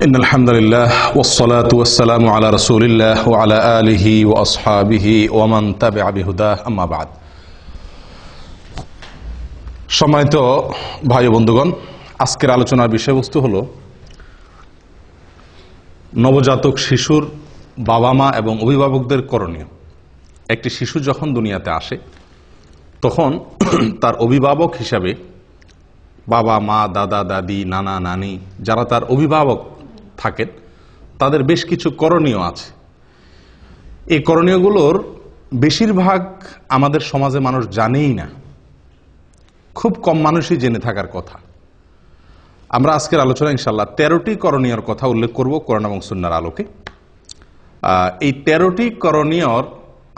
إن الحمد لله والصلاة والسلام على رسول الله وعلى آله وأصحابه ومن تبع بهداه أما بعد সম্মানিত ভাই ও বন্ধুগণ, আজকের আলোচনার বিষয়বস্তু হলো নবজাতক শিশুর বাবা মা এবং অভিভাবকদের করণীয়। একটি শিশু যখন দুনিয়াতে আসে তখন তার অভিভাবক হিসাবে বাবা মা, দাদা দাদি, নানা নানি যারা তার অভিভাবক থাকেন তাদের বেশ কিছু করণীয় আছে। এই করণীয়গুলোর বেশিরভাগ আমাদের সমাজে মানুষ জানেই না, খুব কম মানুষই জেনে থাকার কথা। আমরা আজকের আলোচনা ইনশাআল্লাহ 13টি করণীয়র কথা উল্লেখ করব কোরআন এবং সুন্নাহর আলোকে। এই 13টি করণীয়র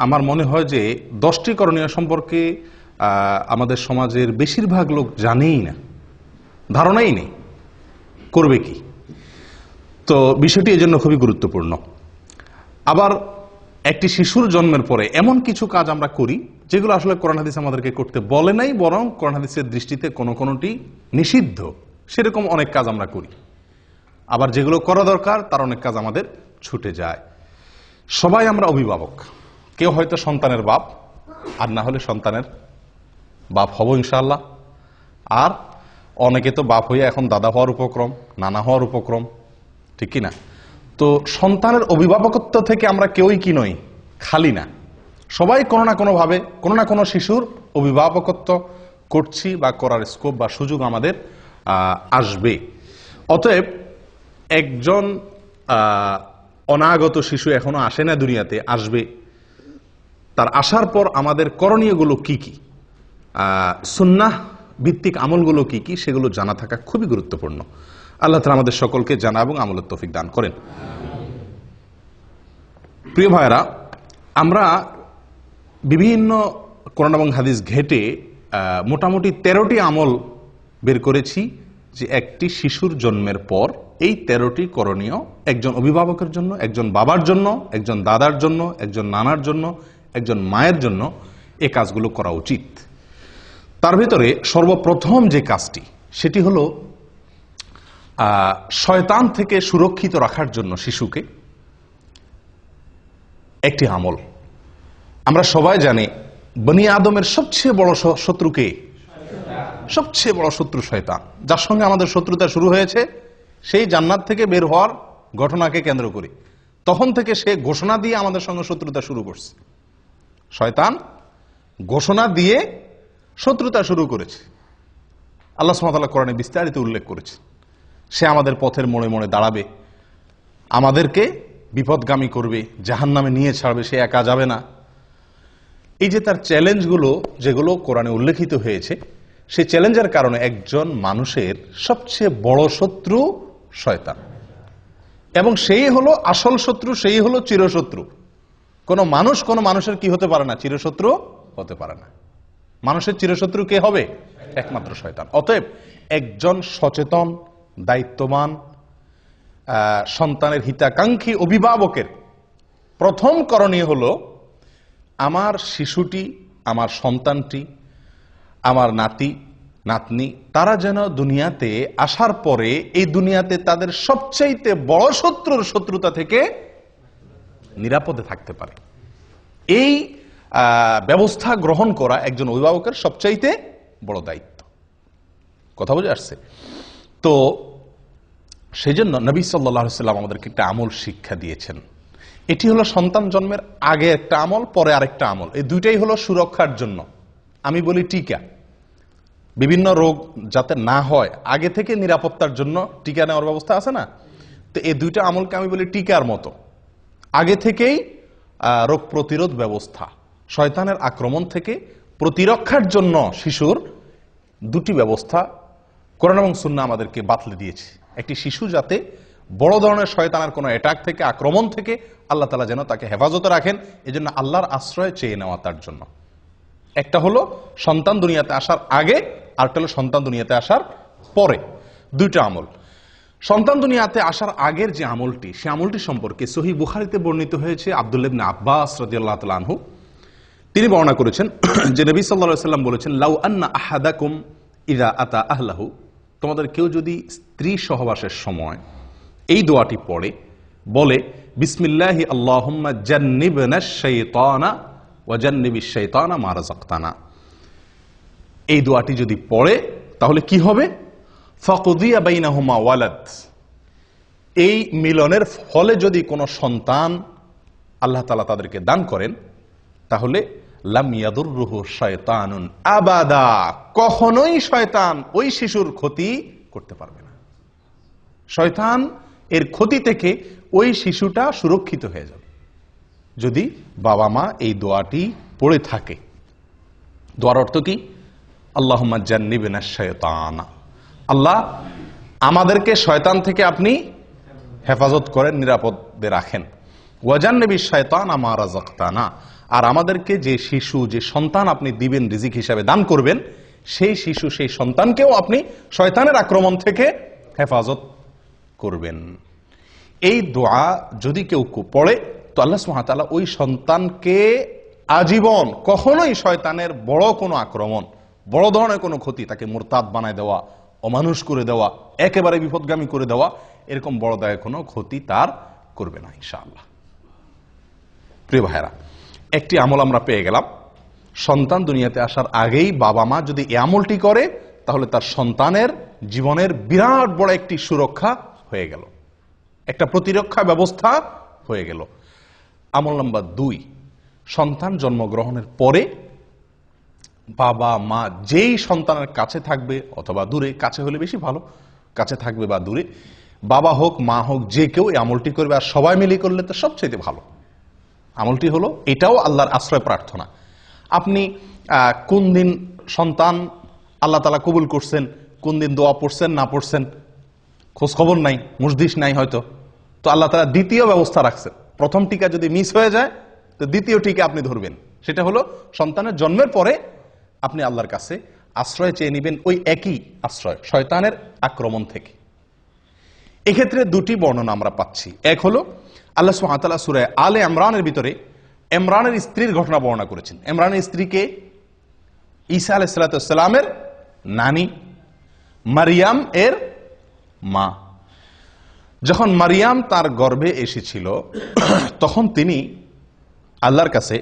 আমার মনে হয় যে 10টি করণীয় সম্পর্কে আমাদের সমাজের বেশিরভাগ লোক জানেই না, ধারণাই নেই করবে কি। তো বিষয়টি এজন্য খুবই গুরুত্বপূর্ণ। আবার একটি শিশুর জন্মের পরে এমন কিছু কাজ আমরা করি যেগুলো আসলে কোরআন হাদিস আমাদেরকে করতে বলে নাই, বরং কোরআন হাদিসের দৃষ্টিতে কোনোটি নিষিদ্ধ, সেরকম অনেক কাজ আমরা করি। আবার যেগুলো করা দরকার তার অনেক কাজ আমাদের ছুটে যায়। সবাই আমরা অভিভাবক, কেউ হয়তো সন্তানের বাপ, আর না হলে সন্তানের বাপ হব ইনশাআল্লাহ। আর অনেকে তো বাপ হয়ে এখন দাদা হওয়ার উপক্রম, নানা হওয়ার উপক্রম, ঠিক কিনা? তো সন্তানের অভিভাবকত্ব থেকে আমরা কেউই কি নই, খালি না। সবাই কোনো না কোনোভাবে কোনো না কোনো শিশুর অভিভাবকত্ব করছি বা করার স্কোপ বা সুযোগ আমাদের আসবে। অতএব একজন অনাগত শিশু এখনো আসে না দুনিয়াতে, আসবে। তার আসার পর আমাদের করণীয়গুলো কি কি, সুন্নাহ ভিত্তিক আমলগুলো কি কি, সেগুলো জানা থাকা খুবই গুরুত্বপূর্ণ। আল্লাহ তাআলা আমাদের সকলকে জানা এবং আমলের তৌফিক দান করেন। প্রিয় ভাইরা, আমরা বিভিন্ন কোরআন এবং হাদিস ঘেটে মোটামুটি 13টি আমল বের করেছি যে একটি শিশুর জন্মের পর এই 13টি করণীয় একজন অভিভাবকের জন্য, একজন বাবার জন্য, একজন দাদার জন্য, একজন নানার জন্য, একজন মায়ের জন্য এই কাজগুলো করা উচিত। তার ভিতরে সর্বপ্রথম যে কাজটি, সেটি হলো শয়তান থেকে সুরক্ষিত রাখার জন্য শিশুকে একটি আমল। আমরা সবাই জানি বনি আদমের সবচেয়ে বড় শত্রুকে, সবচেয়ে বড় শত্রু শয়তান। যার সঙ্গে আমাদের শত্রুতা শুরু হয়েছে সেই জান্নাত থেকে বের হওয়ার ঘটনাকে কেন্দ্র করে, তখন থেকে সে ঘোষণা দিয়ে আমাদের সঙ্গে শত্রুতা শুরু করছে। শয়তান ঘোষণা দিয়ে শত্রুতা শুরু করেছে। আল্লাহ সুবহানাহু ওয়া তাআলা কোরআনে বিস্তারিত উল্লেখ করেছে সে আমাদের পথের মোড়ে মোড়ে দাঁড়াবে, আমাদেরকে বিপদগামী করবে, জাহান্নামে নিয়ে ছাড়বে, সে একা যাবে না। এই যে তার চ্যালেঞ্জগুলো যেগুলো কোরআনে উল্লেখিত হয়েছে, সেই চ্যালেঞ্জের কারণে একজন মানুষের সবচেয়ে বড় শত্রু শয়তান, এবং সেই হলো আসল শত্রু, সেই হলো চিরশত্রু। কোনো মানুষ কোনো মানুষের কি হতে পারে না, চিরশত্রু হতে পারে না। মানুষের চিরশত্রু কে হবে? একমাত্র শয়তান। অতএব একজন সচেতন, দায়িত্ববান, সন্তানের হিতাকাঙ্ক্ষী অভিভাবকের প্রথম করণীয় হলো আমার শিশুটি, আমার সন্তানটি, আমার নাতি নাতনি, তারা যেন দুনিয়াতে আসার পরে এই দুনিয়াতে তাদের সবচাইতে বড় শত্রুর শত্রুতা থেকে নিরাপদে থাকতে পারে। এই ব্যবস্থা গ্রহণ করা একজন অভিভাবকের সবচাইতে বড় দায়িত্ব। কথা বুঝে আসছে? তো সেই জন্য নবী সাল্লাল্লাহু আলাইহি ওয়াসাল্লাম আমাদেরকে একটা আমল শিক্ষা দিয়েছেন। এটি হলো সন্তান জন্মের আগে একটা আমল, পরে আরেকটা আমল। এই দুইটাই হলো সুরক্ষার জন্য। আমি বলি টিকা, বিভিন্ন রোগ যাতে না হয় আগে থেকে নিরাপত্তার জন্য টিকা নেওয়ার ব্যবস্থা আছে না? তো এই দুইটা আমলকে আমি বলি টিকার মতো। আগে থেকেই রোগ প্রতিরোধ ব্যবস্থা, শয়তানের আক্রমণ থেকে প্রতিরক্ষার জন্য শিশুর দুটি ব্যবস্থা কোরআন এবং সুন্নাহ আমাদেরকে বাতলে দিয়েছে। একটি শিশু যাতে বড় ধরনের শয়তানের কোনো অ্যাটাক থেকে, আক্রমণ থেকে আল্লাহ তাআলা যেন তাকে হেফাজতে রাখেন, এজন্য আল্লাহর আশ্রয় চেয়ে নেওয়া তার জন্য। একটা হলো সন্তান দুনিয়াতে আসার আগে, আরেকটা হলো সন্তান দুনিয়াতে আসার পরে। দুইটা আমল। সন্তান দুনিয়াতে আসার আগের যে আমলটি, সেই আমলটি সম্পর্কে সহিহ বুখারীতে বর্ণিত হয়েছে। আব্দুল্লাহ ইবনে আব্বাস রাদিয়াল্লাহু তাআলা আনহু তিনি বর্ণনা করেছেন যে নবী সাল্লাল্লাহু আলাইহি ওয়াসাল্লাম বলেছেন, লাউ আন্না আহাদাকুম ইযা আতা আহলাহু, তোমাদের কেউ যদি স্ত্রী সহবাসের সময় এই দোয়াটি পড়ে বলে বিসমিল্লাহি আল্লাহুম্মা জান্নিবনাশ শাইতানা ওয়া জান্নিবিশ শাইতানা মা রাযাকতানা। এই দোয়াটি যদি পড়ে তাহলে কি হবে? ফাকুদিয়া বাইনাহুমা ওয়ালাদ, এই মিলনের ফলে যদি কোনো সন্তান আল্লাহ তাআলা তাদেরকে দান করেন তাহলে লাম ইয়াদুররুহু শায়তানুন আবাদা, কখনোই শয়তান ওই শিশুর ক্ষতি করতে পারবে না। শয়তান এর ক্ষতি থেকে ওই শিশুটা সুরক্ষিত হয়ে যাবে যদি বাবা মা এই দোয়াটি পড়ে থাকে। দোয়ার অর্থ কি? আল্লাহুম্মা জান্নিবনাশ শায়তানা, আল্লাহ আমাদেরকে শয়তান থেকে আপনি হেফাজত করেন, নিরাপদে রাখেন। ওয়া জান্নিবিশ শায়তানা মা রাযাকতানা, আর আমাদেরকে যে শিশু, যে সন্তান আপনি দিবেন, রিজিক হিসাবে দান করবেন, সেই শিশু, সেই সন্তানকেও আপনি শয়তানের আক্রমণ থেকে হেফাজত করবেন। এই দোয়া যদি কেউ পড়ে তো আল্লাহ সুবহানাহু ওয়া তাআলা ওই সন্তানকে আজীবন কখনোই শয়তানের বড় কোনো আক্রমণ, বড় ধরনের কোনো ক্ষতি, তাকে মুরতাদ বানায় দেওয়া, অমানুষ করে দেওয়া, একেবারে বিপদগামী করে দেওয়া, এরকম বড় দায় কোনো ক্ষতি তার করবে না ইনশাআল্লাহ। প্রিয় ভাইরা, একটি আমল আমরা পেয়ে গেলাম। সন্তান দুনিয়াতে আসার আগেই বাবা মা যদি এই আমলটি করে তাহলে তার সন্তানের জীবনের বিরাট বড় একটি সুরক্ষা হয়ে গেল, একটা প্রতিরক্ষা ব্যবস্থা হয়ে গেল। আমল নাম্বার 2, সন্তান জন্মগ্রহণের পরে বাবা মা যেই সন্তানের কাছে থাকবে অথবা দূরে, কাছে হলে বেশি ভালো, কাছে থাকবে বা দূরে, বাবা হোক মা হোক যে কেউ এই আমলটি করবে, আর সবাই মিলে করলে তো সবচেয়ে ভালো। আমলটি হলো, এটাও আল্লাহর আশ্রয় প্রার্থনা। আপনি কোন দিন সন্তান আল্লাহ তাআলা কবুল করছেন, কোন দিন দোয়া পড়ছেন না পড়ছেন খোঁজ খবর নাই, মুজদিস নাই হয়তো, তো আল্লাহ তাআলা দ্বিতীয় ব্যবস্থা রাখছেন। প্রথম টিকা যদি মিস হয়ে যায় তো দ্বিতীয় টিকা আপনি ধরবেন। সেটা হলো সন্তানের জন্মের পরে আপনি আল্লাহর কাছে আশ্রয় চেয়ে নেবেন, ওই একই আশ্রয়, শয়তানের আক্রমণ থেকে। এক্ষেত্রে 2টি বর্ণনা আমরা পাচ্ছি। এক হলো আল্লাহ সুবহানাহু ওয়া তাআলা সূরা আলে ইমরানের ভিতরে ইমরানের স্ত্রীর ঘটনা বর্ণনা করেছেন। ইমরানের স্ত্রীকে ঈসা আলাইহিস সালামের নানি, মারিয়াম এর মা। যখন মারিয়াম তার গর্ভে এসেছিল তখন তিনি আল্লাহর কাছে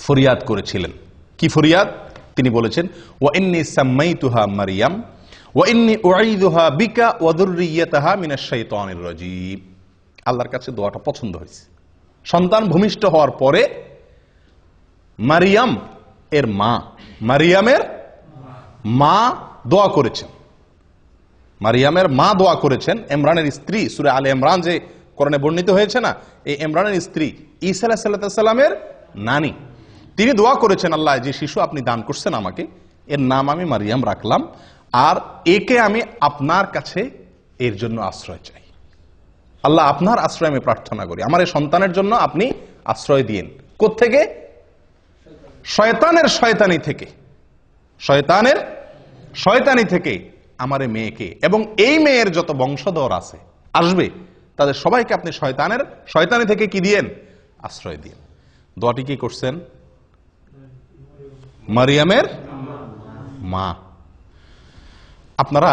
ফরিয়াদ করেছিলেন। কি ফরিয়াদ? তিনি বলেছেন, ওয়া ইন্নী সাম্মাইতুহা মারিয়াম ওয়া ইন্নী উঈযুহা বিকা ওয়া যুররিয়াতাহা মিনাশ শাইতানির রাজীম। আল্লাহর কাছে দোয়াটা পছন্দ হয়েছে। সন্তান ভূমিষ্ঠ হওয়ার পরে মারিয়াম এর মা, মারিয়ামের মা দোয়া করেছেন। মারিয়ামের মা দোয়া করেছেন, ইমরানের স্ত্রী, সূরা আলে ইমরান যে কোরআনে বর্ণিত হয়েছে না, এই ইমরানের স্ত্রী ঈসা আলাইহিস সালামের নানি, তিনি দোয়া করেছেন, আল্লাহ যে শিশু আপনি দান করছেন আমাকে, এর নাম আমি মারিয়াম রাখলাম, আর একে আমি আপনার কাছে এর জন্য আশ্রয় চাই। আল্লাহ আপনার আশ্রয় আমি প্রার্থনা করি, আমার এই সন্তানের জন্য আপনি আশ্রয় দিয়েন। কোত্থেকে? শয়তানের শয়তানি থেকে, শয়তানের শয়তানি থেকে আমার এই মেয়েকে এবং এই মেয়ের যত বংশধর আছে আসবে তাদের সবাইকে আপনি শয়তানের শয়তানি থেকে কি দিয়েন? আশ্রয় দিয়েন। দোয়াটি কি করছেন? মারিয়ামের মা। আপনারা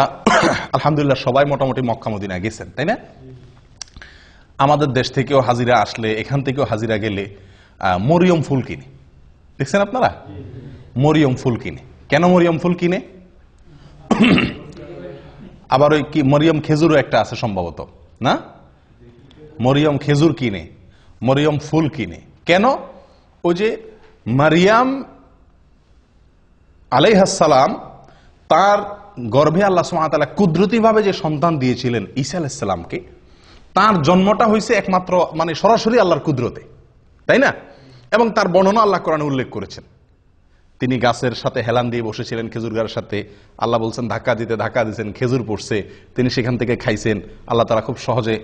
আলহামদুলিল্লাহ সবাই মোটামুটি মক্কা মদিনা গেছেন, তাই না? আমাদের দেশ থেকেও হাজিরা আসলে, এখান থেকেও হাজিরা গেলে মরিয়ম ফুল কিনে, দেখছেন আপনারা? মরিয়ম ফুল কিনে। কেন মরিয়ম ফুল কিনে? আবার ওই কি মরিয়ম খেজুরও একটা আছে সম্ভবত, না? মরিয়ম খেজুর কিনে, মরিয়ম ফুল কিনে। কেন? ওই যে মারিয়াম আলাইহিস সালাম, তার গর্ভে আল্লাহ সুবহানাহু ওয়া তাআলা কুদরতিভাবে যে সন্তান দিয়েছিলেন ঈসা আলাইহিস সালামকে, তার জন্মটা হয়েছে একমাত্র মানে সরাসরি আল্লাহর কুদরতে, তাই না? এবং তার বর্ণনা আল্লাহ কোরআনে উল্লেখ করেছেন। তিনি গাছের সাথে হেলান দিয়ে বসেছিলেন, খেজুর গাছের সাথে। আল্লাহ বলছেন ধাক্কা দিয়েছেন, খেজুর পড়ছে, তিনি সেখান থেকে খাইছেন। আল্লাহ তাআলা খুব সহজে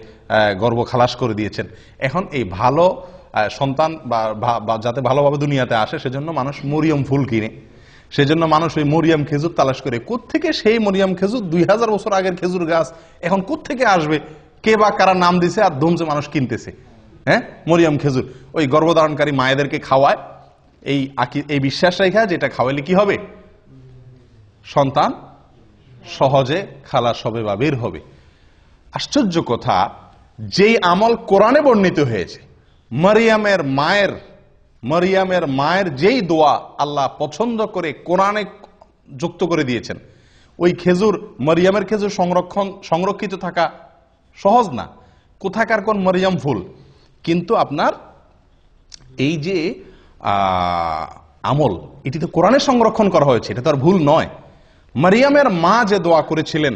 গর্ভ খালাস করে দিয়েছেন। এখন এই ভালো সন্তান বা যাতে ভালোভাবে দুনিয়াতে আসে সেজন্য মানুষ মরিয়ম ফুল কিনে, সেজন্য মানুষ ওই মরিয়ম খেজুর তালাশ করে। কোত্থেকে সেই মরিয়ম খেজুর? 2000 বছর আগের খেজুর গাছ এখন কোত্থেকে আসবে? কে বা কারা নাম দিছে আর ধুমছে মানুষ কিনতেছে। হ্যাঁ, মরিয়ম খেজুর ওই গর্ভধারণকারী মায়েদেরকে খাওয়ায়, এই বিশ্বাস রেখা যেটা খাওয়াইলে কি হবে? সন্তান সহজে খালাস হবে বা বের হবে। আশ্চর্য কথা, যেই আমল কোরআনে বর্ণিত হয়েছে, মারিয়ামের মায়ের যেই দোয়া আল্লাহ পছন্দ করে কোরআনে যুক্ত করে দিয়েছেন, ওই খেজুর, মারিয়ামের খেজুর সংরক্ষিত থাকা সহজ না। কোথাকার কোন মারিয়াম ফুল, কিন্তু আপনার এই যে আমল, এটি তো কোরআনে সংরক্ষণ করা হয়েছে, এটা তো আর ভুল নয়। মারিয়ামের মা যে দোয়া করেছিলেন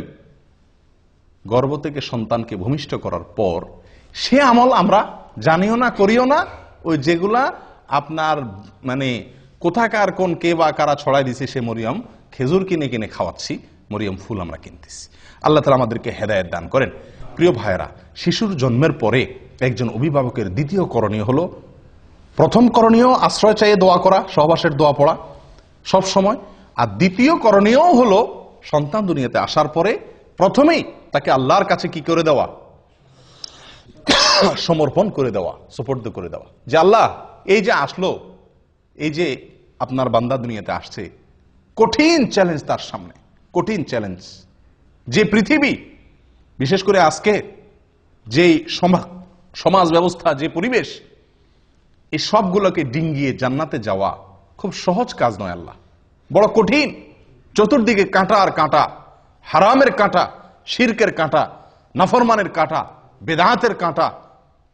গর্ভ থেকে সন্তানকে ভূমিষ্ঠ করার পর, সে আমল আমরা জানিও না, করিও না। ওই যেগুলা আপনার মানে কোথাকার কোন কে বা কারা ছড়াই দিছে, সে মরিয়ম খেজুর কিনে কিনে খাওয়াচ্ছি, মরিয়ম ফুল আমরা কিনতেছি। আল্লাহ তাআলা আমাদেরকে হেদায়েত দান করেন। প্রিয় ভাইয়েরা, শিশুর জন্মের পরে একজন অভিভাবকের দ্বিতীয় করণীয় হলো, প্রথম করণীয় আশ্রয় চাইয়ে দোয়া করা, সহবাসের দোয়া পড়া সব সময়। আর দ্বিতীয় করণীয় হলো সন্তান দুনিয়াতে আসার পরে প্রথমেই তাকে আল্লাহর কাছে কি করে দেওয়া, সমর্পণ করে দেওয়া, সুপর্দ করে দেওয়া, যে আল্লাহ এই যে আসলো, এই যে আপনার বান্দা দুনিয়াতে আসছে, কঠিন চ্যালেঞ্জ তার সামনে, কঠিন চ্যালেঞ্জ। যে পৃথিবী, বিশেষ করে আজকে যেই সমাজ ব্যবস্থা, যে পরিবেশ, এই সবগুলোকে ডিঙ্গিয়ে জান্নাতে যাওয়া খুব সহজ কাজ নয় আল্লাহ, বড় কঠিন। চতুর্দিকে কাঁটা আর কাঁটা, হারামের কাঁটা, শিরকের কাঁটা, নাফরমানের কাঁটা, বেদাতের কাঁটা,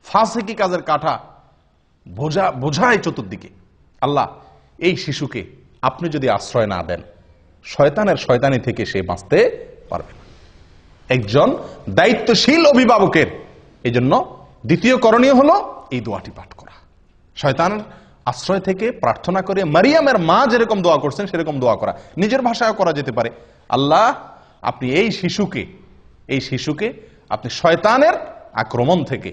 ফাসিকি কাজের কাঁটা বোঝায় চতুর্দিকে। আল্লাহ, এই শিশুকে আপনি যদি আশ্রয় না দেন, শয়তানি থেকে সে বাঁচতে পারবে না। একজন দায়িত্বশীল অভিভাবকের এই জন্য দ্বিতীয় করণীয় হলো এই দোয়াটি পাঠ করা, শয়তানের আশ্রয় থেকে প্রার্থনা করে মারিয়ামের মা যেরকম দোয়া করছেন সেরকম দোয়া করা। নিজের ভাষায় করা যেতে পারে, আল্লাহ আপনি এই শিশুকে আপনি শয়তানের আক্রমণ থেকে,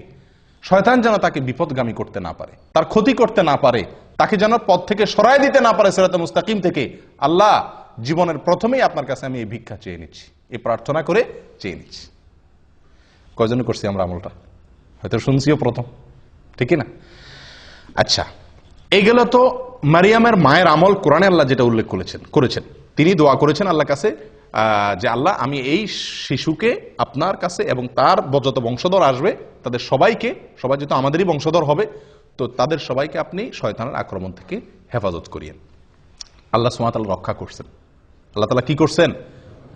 শয়তান যেন তাকে বিপদগামী করতে না পারে, তার ক্ষতি করতে না পারে, তাকে যেন পথ থেকে সরায় দিতে না পারে সিরাতে মুস্তাকিম থেকে। আল্লাহ, জীবনের প্রথমেই আপনার কাছে আমি এই ভিক্ষা চেয়ে নিচ্ছি, এই প্রার্থনা করে চেয়ে নিচ্ছি। কয়জন করছি আমরা আমলটা? হয়তো শুনছিও প্রথম, ঠিক না? আচ্ছা, এই গেল তো মারিয়ামের মায়ের আমল। কোরআনে আল্লাহ যেটা উল্লেখ করেছেন, তিনি দোয়া করেছেন আল্লাহর কাছে যে আল্লাহ আমি এই শিশুকে আপনার কাছে এবং তার যত বংশধর আসবে তাদের সবাই যেহেতু আমাদেরই বংশধর হবে, তো তাদের সবাইকে আপনি শয়তানের আক্রমণ থেকে হেফাজত করিয়েন। আল্লাহ সুবহানাহু ওয়া তাআলা রক্ষা করছেন। আল্লাহ তাআলা কি করছেন?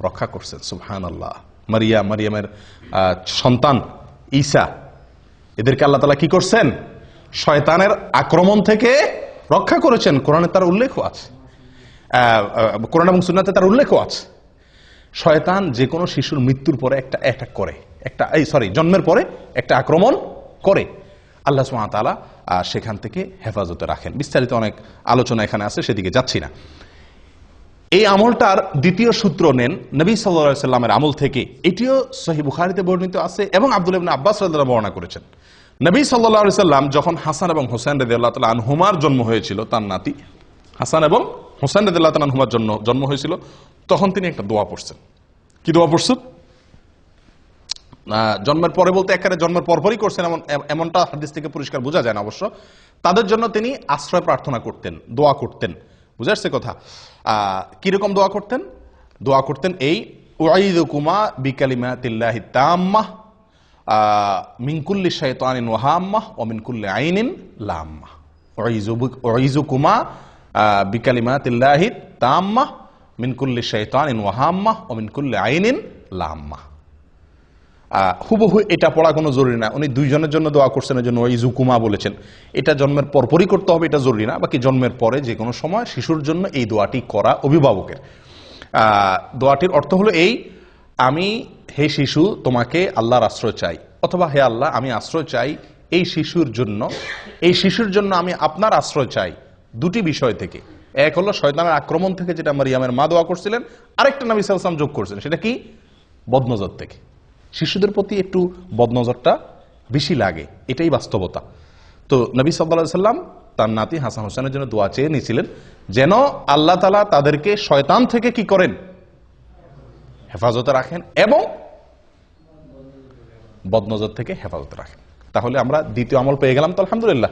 রক্ষা করছেন। সুবহানাল্লাহ। মারিয়ামের সন্তান ঈসা, এদেরকে আল্লাহ তাআলা কি করছেন? শয়তানের আক্রমণ থেকে রক্ষা করেছেন। কোরআনে তার উল্লেখ আছে, কোরআন এবং সুন্নাতে তার উল্লেখ আছে। শয়তান যে কোনো শিশুর মৃত্যুর পরে একটা অ্যাটাক করে, জন্মের পরে একটা আক্রমণ করে। আল্লাহ সুবহানাহু ওয়া তাআলা সেখান থেকে হেফাজতে রাখেন। বিস্তারিত অনেক আলোচনা এখানে আছে, সেদিকে যাচ্ছি না। এই আমলটার দ্বিতীয় সূত্র নেন নবী সাল্লাল্লাহু আলাইহি সাল্লামের আমল থেকে। এটিও সহিহ বুখারীতে বর্ণিত আছে এবং আব্দুল্লাহ ইবনে আব্বাস রাদিয়াল্লাহু আনহু বর্ণনা করেছেন। নবী সাল্লাল্লাহু আলাইহি সাল্লাম যখন হাসান এবং হোসেন রাদিয়াল্লাহু তাআলা আনহুমার জন্ম হয়েছিল, তার নাতি হাসান এবং হোসেন রাদিয়াল্লাহু তাআলা আনহুমার জন্ম হয়েছিল, তখন তিনি একটা দোয়া পড়ছেন। কি দোয়া পড়ছেন? জন্মের পরে বলতে একেবারে জন্মের পরপরই করছেন এমনটা হাদিস থেকে পরিষ্কার বোঝা যায় না অবশ্য। তাদের জন্য তিনি আশ্রয় প্রার্থনা করতেন, দোয়া করতেন। বুঝা আসছে কথা? কিরকম দোয়া করতেন? দোয়া করতেন এই, উআইযুকুমা বিকালিমাতিল্লাহি তাম্মাহ মিন কুল্লি শাইতানিন ওয়া হাম্মাহ ওয়া মিন কুল্লি আইনিন লাম্মাহ। উআইযুকুমা বিকালিমাতিল্লাহি তাম্মাহ মিন কুল্লি শাইতানিন ওয়া হাম্মাহ ওয়া মিন কুল্লি আইনিন লাম্মাহ। হুবহু এটা পড়া কোনো জরুরি না, উনি দুইজনের জন্য দোয়া করছেন, এর জন্য ওয়াইযুকুমা বলেছেন। এটা জন্মের পরপরই করতে হবে, এটা জরুরি না। বাকি জন্মের পরে যে কোনো সময় শিশুর জন্য এই দোয়াটি করা অভিভাবকের। দোয়াটির অর্থ হলো এই, আমি হে শিশু তোমাকে আল্লাহর আশ্রয় চাই, অথবা হে আল্লাহ আমি আশ্রয় চাই এই শিশুর জন্য আমি আপনার আশ্রয় চাই দুটি বিষয় থেকে। এক হলো শয়তানের আক্রমণ থেকে, যেটা মারিয়ামের মা দোয়া করছিলেন। আরেকটা নবী সাল্লাল্লাহু আলাইহি ওয়াসাল্লাম যোগ করছেন, সেটা কি? বদনজর থেকে। শিশুদের প্রতি একটু বদনজরটা বেশি লাগে, এটাই বাস্তবতা। তো নবী সাল্লাল্লাহু আলাইহি ওয়াসাল্লাম তার নাতি হাসান হোসেনের জন্য দোয়া চেয়ে নিয়েছিলেন যেন আল্লাহ তাআলা তাদেরকে শয়তান থেকে কি করেন? হেফাজতে রাখেন এবং বদনজর থেকে হেফাজতে রাখেন। তাহলে আমরা দ্বিতীয় আমল পেয়ে গেলাম তো আলহামদুলিল্লাহ,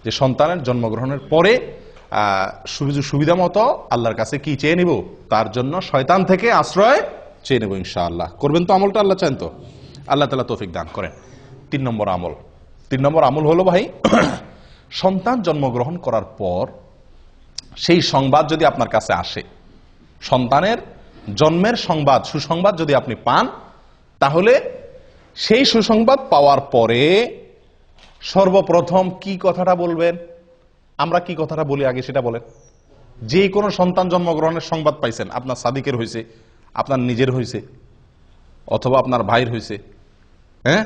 যে সন্তানের জন্মগ্রহণের পরে সুবিধা মতো আল্লাহর কাছে কি চেয়ে নিব? তার জন্য শয়তান থেকে আশ্রয় চেয়ে নেব ইনশাআল্লাহ। করবেন তো আমলটা? আল্লাহ চান তো? আল্লাহ তাআলা তৌফিক দান করেন। 3 নম্বর আমল হলো ভাই, সন্তান জন্মগ্রহণ করার পর সেই সংবাদ যদি আপনার কাছে আসে, সন্তানের জন্মের সংবাদ, সুসংবাদ যদি আপনি পান, তাহলে সেই সুসংবাদ পাওয়ার পরে সর্বপ্রথম কি কথাটা বলবেন? আমরা কি কথাটা বলি আগে সেটা বলেন। যে কোনো সন্তান জন্মগ্রহণের সংবাদ পাইছেন, আপনার সাদিকের হয়েছে, আপনার নিজের হয়েছে, অথবা আপনার ভাইয়ের হয়েছে, হ্যাঁ,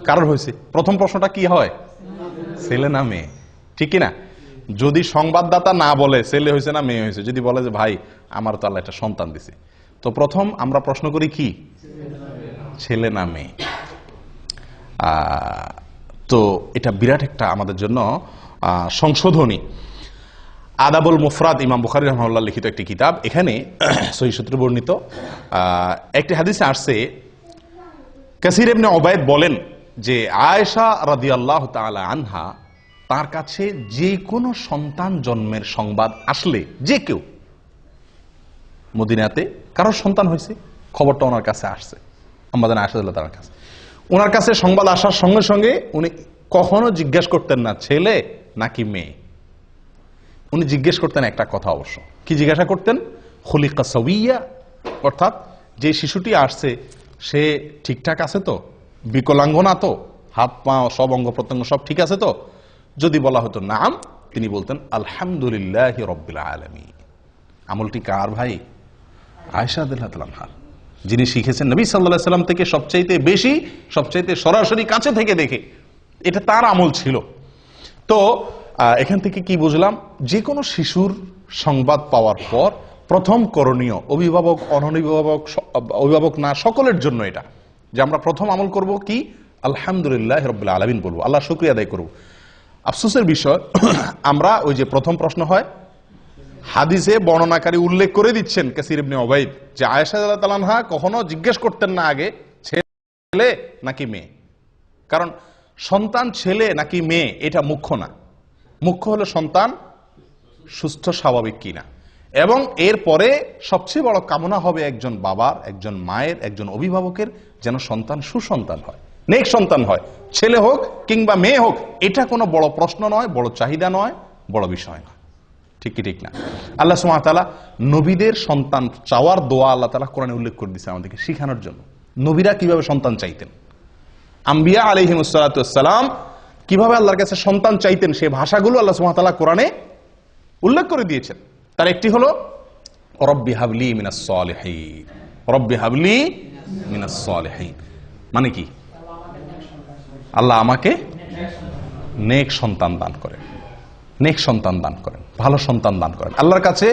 কারোর হয়েছে, প্রথম প্রশ্নটা কি হয়? ছেলে না মেয়ে? ঠিক কিনা? যদি সংবাদদাতা না বলে ছেলে হয়েছে না মেয়ে হয়েছে, যদি বলে যে ভাই আমার তো আল্লাহ একটা সন্তান দিছে, তো প্রথম আমরা প্রশ্ন করি কি, ছেলে না মেয়ে? তো এটা বিরাট একটা আমাদের জন্য সংশোধনী। আদাবুল মুফরাদ, ইমাম বুখারী রাহিমাহুল্লাহ লিখিত একটি কিতাব, এখানে সহিহ সূত্রে বর্ণিত একটি হাদিসে আসছে, কাসির ইবনে উবাইদ বলেন যে আয়েশা রাদিয়াল্লাহু তাআলা আনহা তার কাছে যে কোনো সন্তান জন্মের সংবাদ আসলে, যে কেউ মদিনাতে কারোর সন্তান হয়েছে, খবরটা ওনার কাছে আসছে, আমাদের আয়েশা রাদিয়াল্লাহু তাআলার কাছে, ওনার কাছে সংবাদ আসার সঙ্গে সঙ্গে উনি কখনো জিজ্ঞেস করতেন না ছেলে নাকি মেয়ে। উনি জিজ্ঞেস করতেন একটা কথা, অবশ্য কি জিজ্ঞাসা করতেন? খুলিকা সাওয়িয়া, অর্থাৎ যে শিশুটি আসছে সে ঠিকঠাক আছে তো, বিকলাঙ্গ না তো, হাত পা সব অঙ্গ প্রত্যঙ্গ সব ঠিক আছে তো? যদি বলা হতো নাম, তিনি বলতেন আলহামদুলিল্লাহি রাব্বিল আলামিন। আমলটি কার ভাই? আয়েশা রাদিয়াল্লাহু তাআলা আনহা, যিনি শিখেছেন নবী সাল্লাল্লাহু আলাইহি সাল্লাম থেকে সবচাইতে বেশি, সবচাইতে সরাসরি কাছে থেকে দেখে, এটা তার আমল ছিল। তো এখান থেকে কি বুঝলাম? যে কোনো শিশুর সংবাদ পাওয়ার পর প্রথম করণীয়, অভিভাবক অভিভাবক না সকলের জন্য এটা, যে আমরা প্রথম আমল করব কি, আলহামদুলিল্লাহ রাব্বিল আলামিন বলবো, আল্লাহ শুকরিয়া আদায় করব। আফসোসের বিষয়, আমরা ওই যে প্রথম প্রশ্ন হয়, হাদিসে বর্ণনাকারী উল্লেখ করে দিচ্ছেন কাসির ইবনে উবাইদ যে আয়েশা রাদিয়াল্লাহু তাআলা আনহা কখনো জিজ্ঞেস করতেন না আগে ছেলে নাকি মেয়ে। কারণ সন্তান ছেলে নাকি মেয়ে এটা মুখ্য না, মুখ্য হলো সন্তান সুস্থ স্বাভাবিক কিনা, এবং এরপরে সবচেয়ে বড় কামনা হবে একজন বাবার, একজন মায়ের, একজন অভিভাবকের যেন সন্তান সুসন্তান হয়, নেক সন্তান হয়, ছেলে হোক কিংবা মেয়ে হোক। এটা কোনো বড় প্রশ্ন নয়, বড় চাহিদা নয়, বড় বিষয় নয়। ঠিক কি ঠিক না? আল্লাহ সুবহানাহু ওয়া তাআলা নবীদের সন্তান চাওয়ার দোয়া আল্লাহ তাআলা কোরআনে উল্লেখ করে দিয়েছে আমাদেরকে শেখানোর জন্য। নবীরা কিভাবে সন্তান চাইতেন, আম্বিয়া আলাইহিমুস সালাতু ওয়াস সালাম কিভাবে আল্লাহর কাছে সন্তান চাইতেন, সেই ভাষাগুলো আল্লাহ সুবহানাহু ওয়া তাআলা কোরআনে উল্লেখ করে দিয়েছেন। তার একটি হলো রব্বি হাবলি মিনাস সালিহিন, রব্বি হাবলি মিনাস সালিহিন, মানে কি? আল্লাহ আমাকে নেক সন্তান দান করেন, নেক সন্তান দান করেন, ভালো সন্তান দান করেন। আল্লাহর কাছে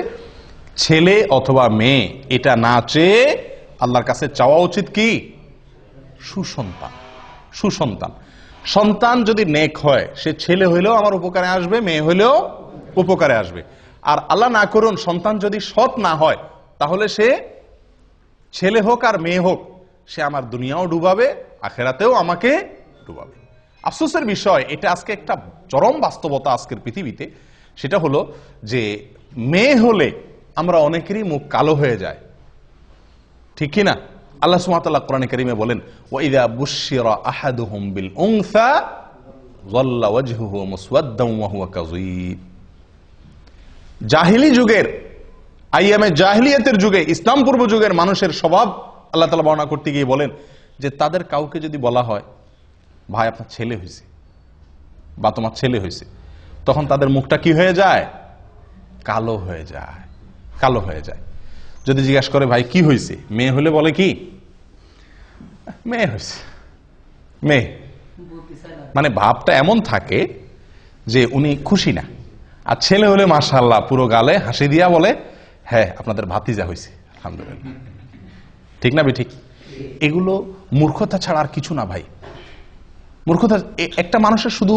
ছেলে অথবা মেয়ে এটা না চেয়ে আল্লাহর কাছে চাওয়া উচিত কি? সুসন্তান, সুসন্তান। সন্তান যদি নেক হয়, সে ছেলে হইলেও আমার উপকারে আসবে, মেয়ে হইলেও উপকারে আসবে। আর আল্লাহ না করুন সন্তান যদি সৎ না হয়, তাহলে সে ছেলে হোক আর মেয়ে হোক, সে আমার দুনিয়াও ডুবাবে, আখেরাতেও আমাকে ডুবাবে। আফসোসের বিষয়, এটা আজকে একটা চরম বাস্তবতা আজকের পৃথিবীতে, সেটা হলো যে মেয়ে হলে আমরা অনেকেরই মুখ কালো হয়ে যায়, ঠিক কি না? আল্লাহ সুবহানাহু ওয়া তাআলা কোরআনে কারীমে বলেন, ওয়া ইযা বুশশিরা আহাদুহুম বিল উনসা যাল্লা ওয়াজহুহু মুসওয়াদ্দান ওয়া হুয়া কাযীব। জাহিলি যুগের, আইয়ামে জাহিলিয়াতের যুগে, ইসলাম পূর্ব যুগের মানুষের স্বভাব আল্লাহ তাআলা বর্ণনা করতে গিয়ে বলেন যে তাদের কাউকে যদি বলা হয় ভাই আপনার ছেলে হয়েছে বা তোমার ছেলে হয়েছে, তখন তাদের মুখটা কি হয়ে যায়? কালো হয়ে যায়, কালো হয়ে যায়। যদি জিজ্ঞাসা করে ভাই কি হয়েছে, মেয়ে হলে বলে কি? মেয়ে হয়েছে, মেয়ে। মানে ভাবটা এমন থাকে যে উনি খুশি না। আর ছেলে হলে মাশাআল্লাহ পুরো গালে হাসি দিয়া বলে হ্যাঁ আপনাদের ভাতিজা হয়েছে, আলহামদুলিল্লাহ। ঠিক না ঠিক? এগুলো মূর্খতা ছাড়া আর কিছু না ভাই, মূর্খতা। একটা মানুষের শুধু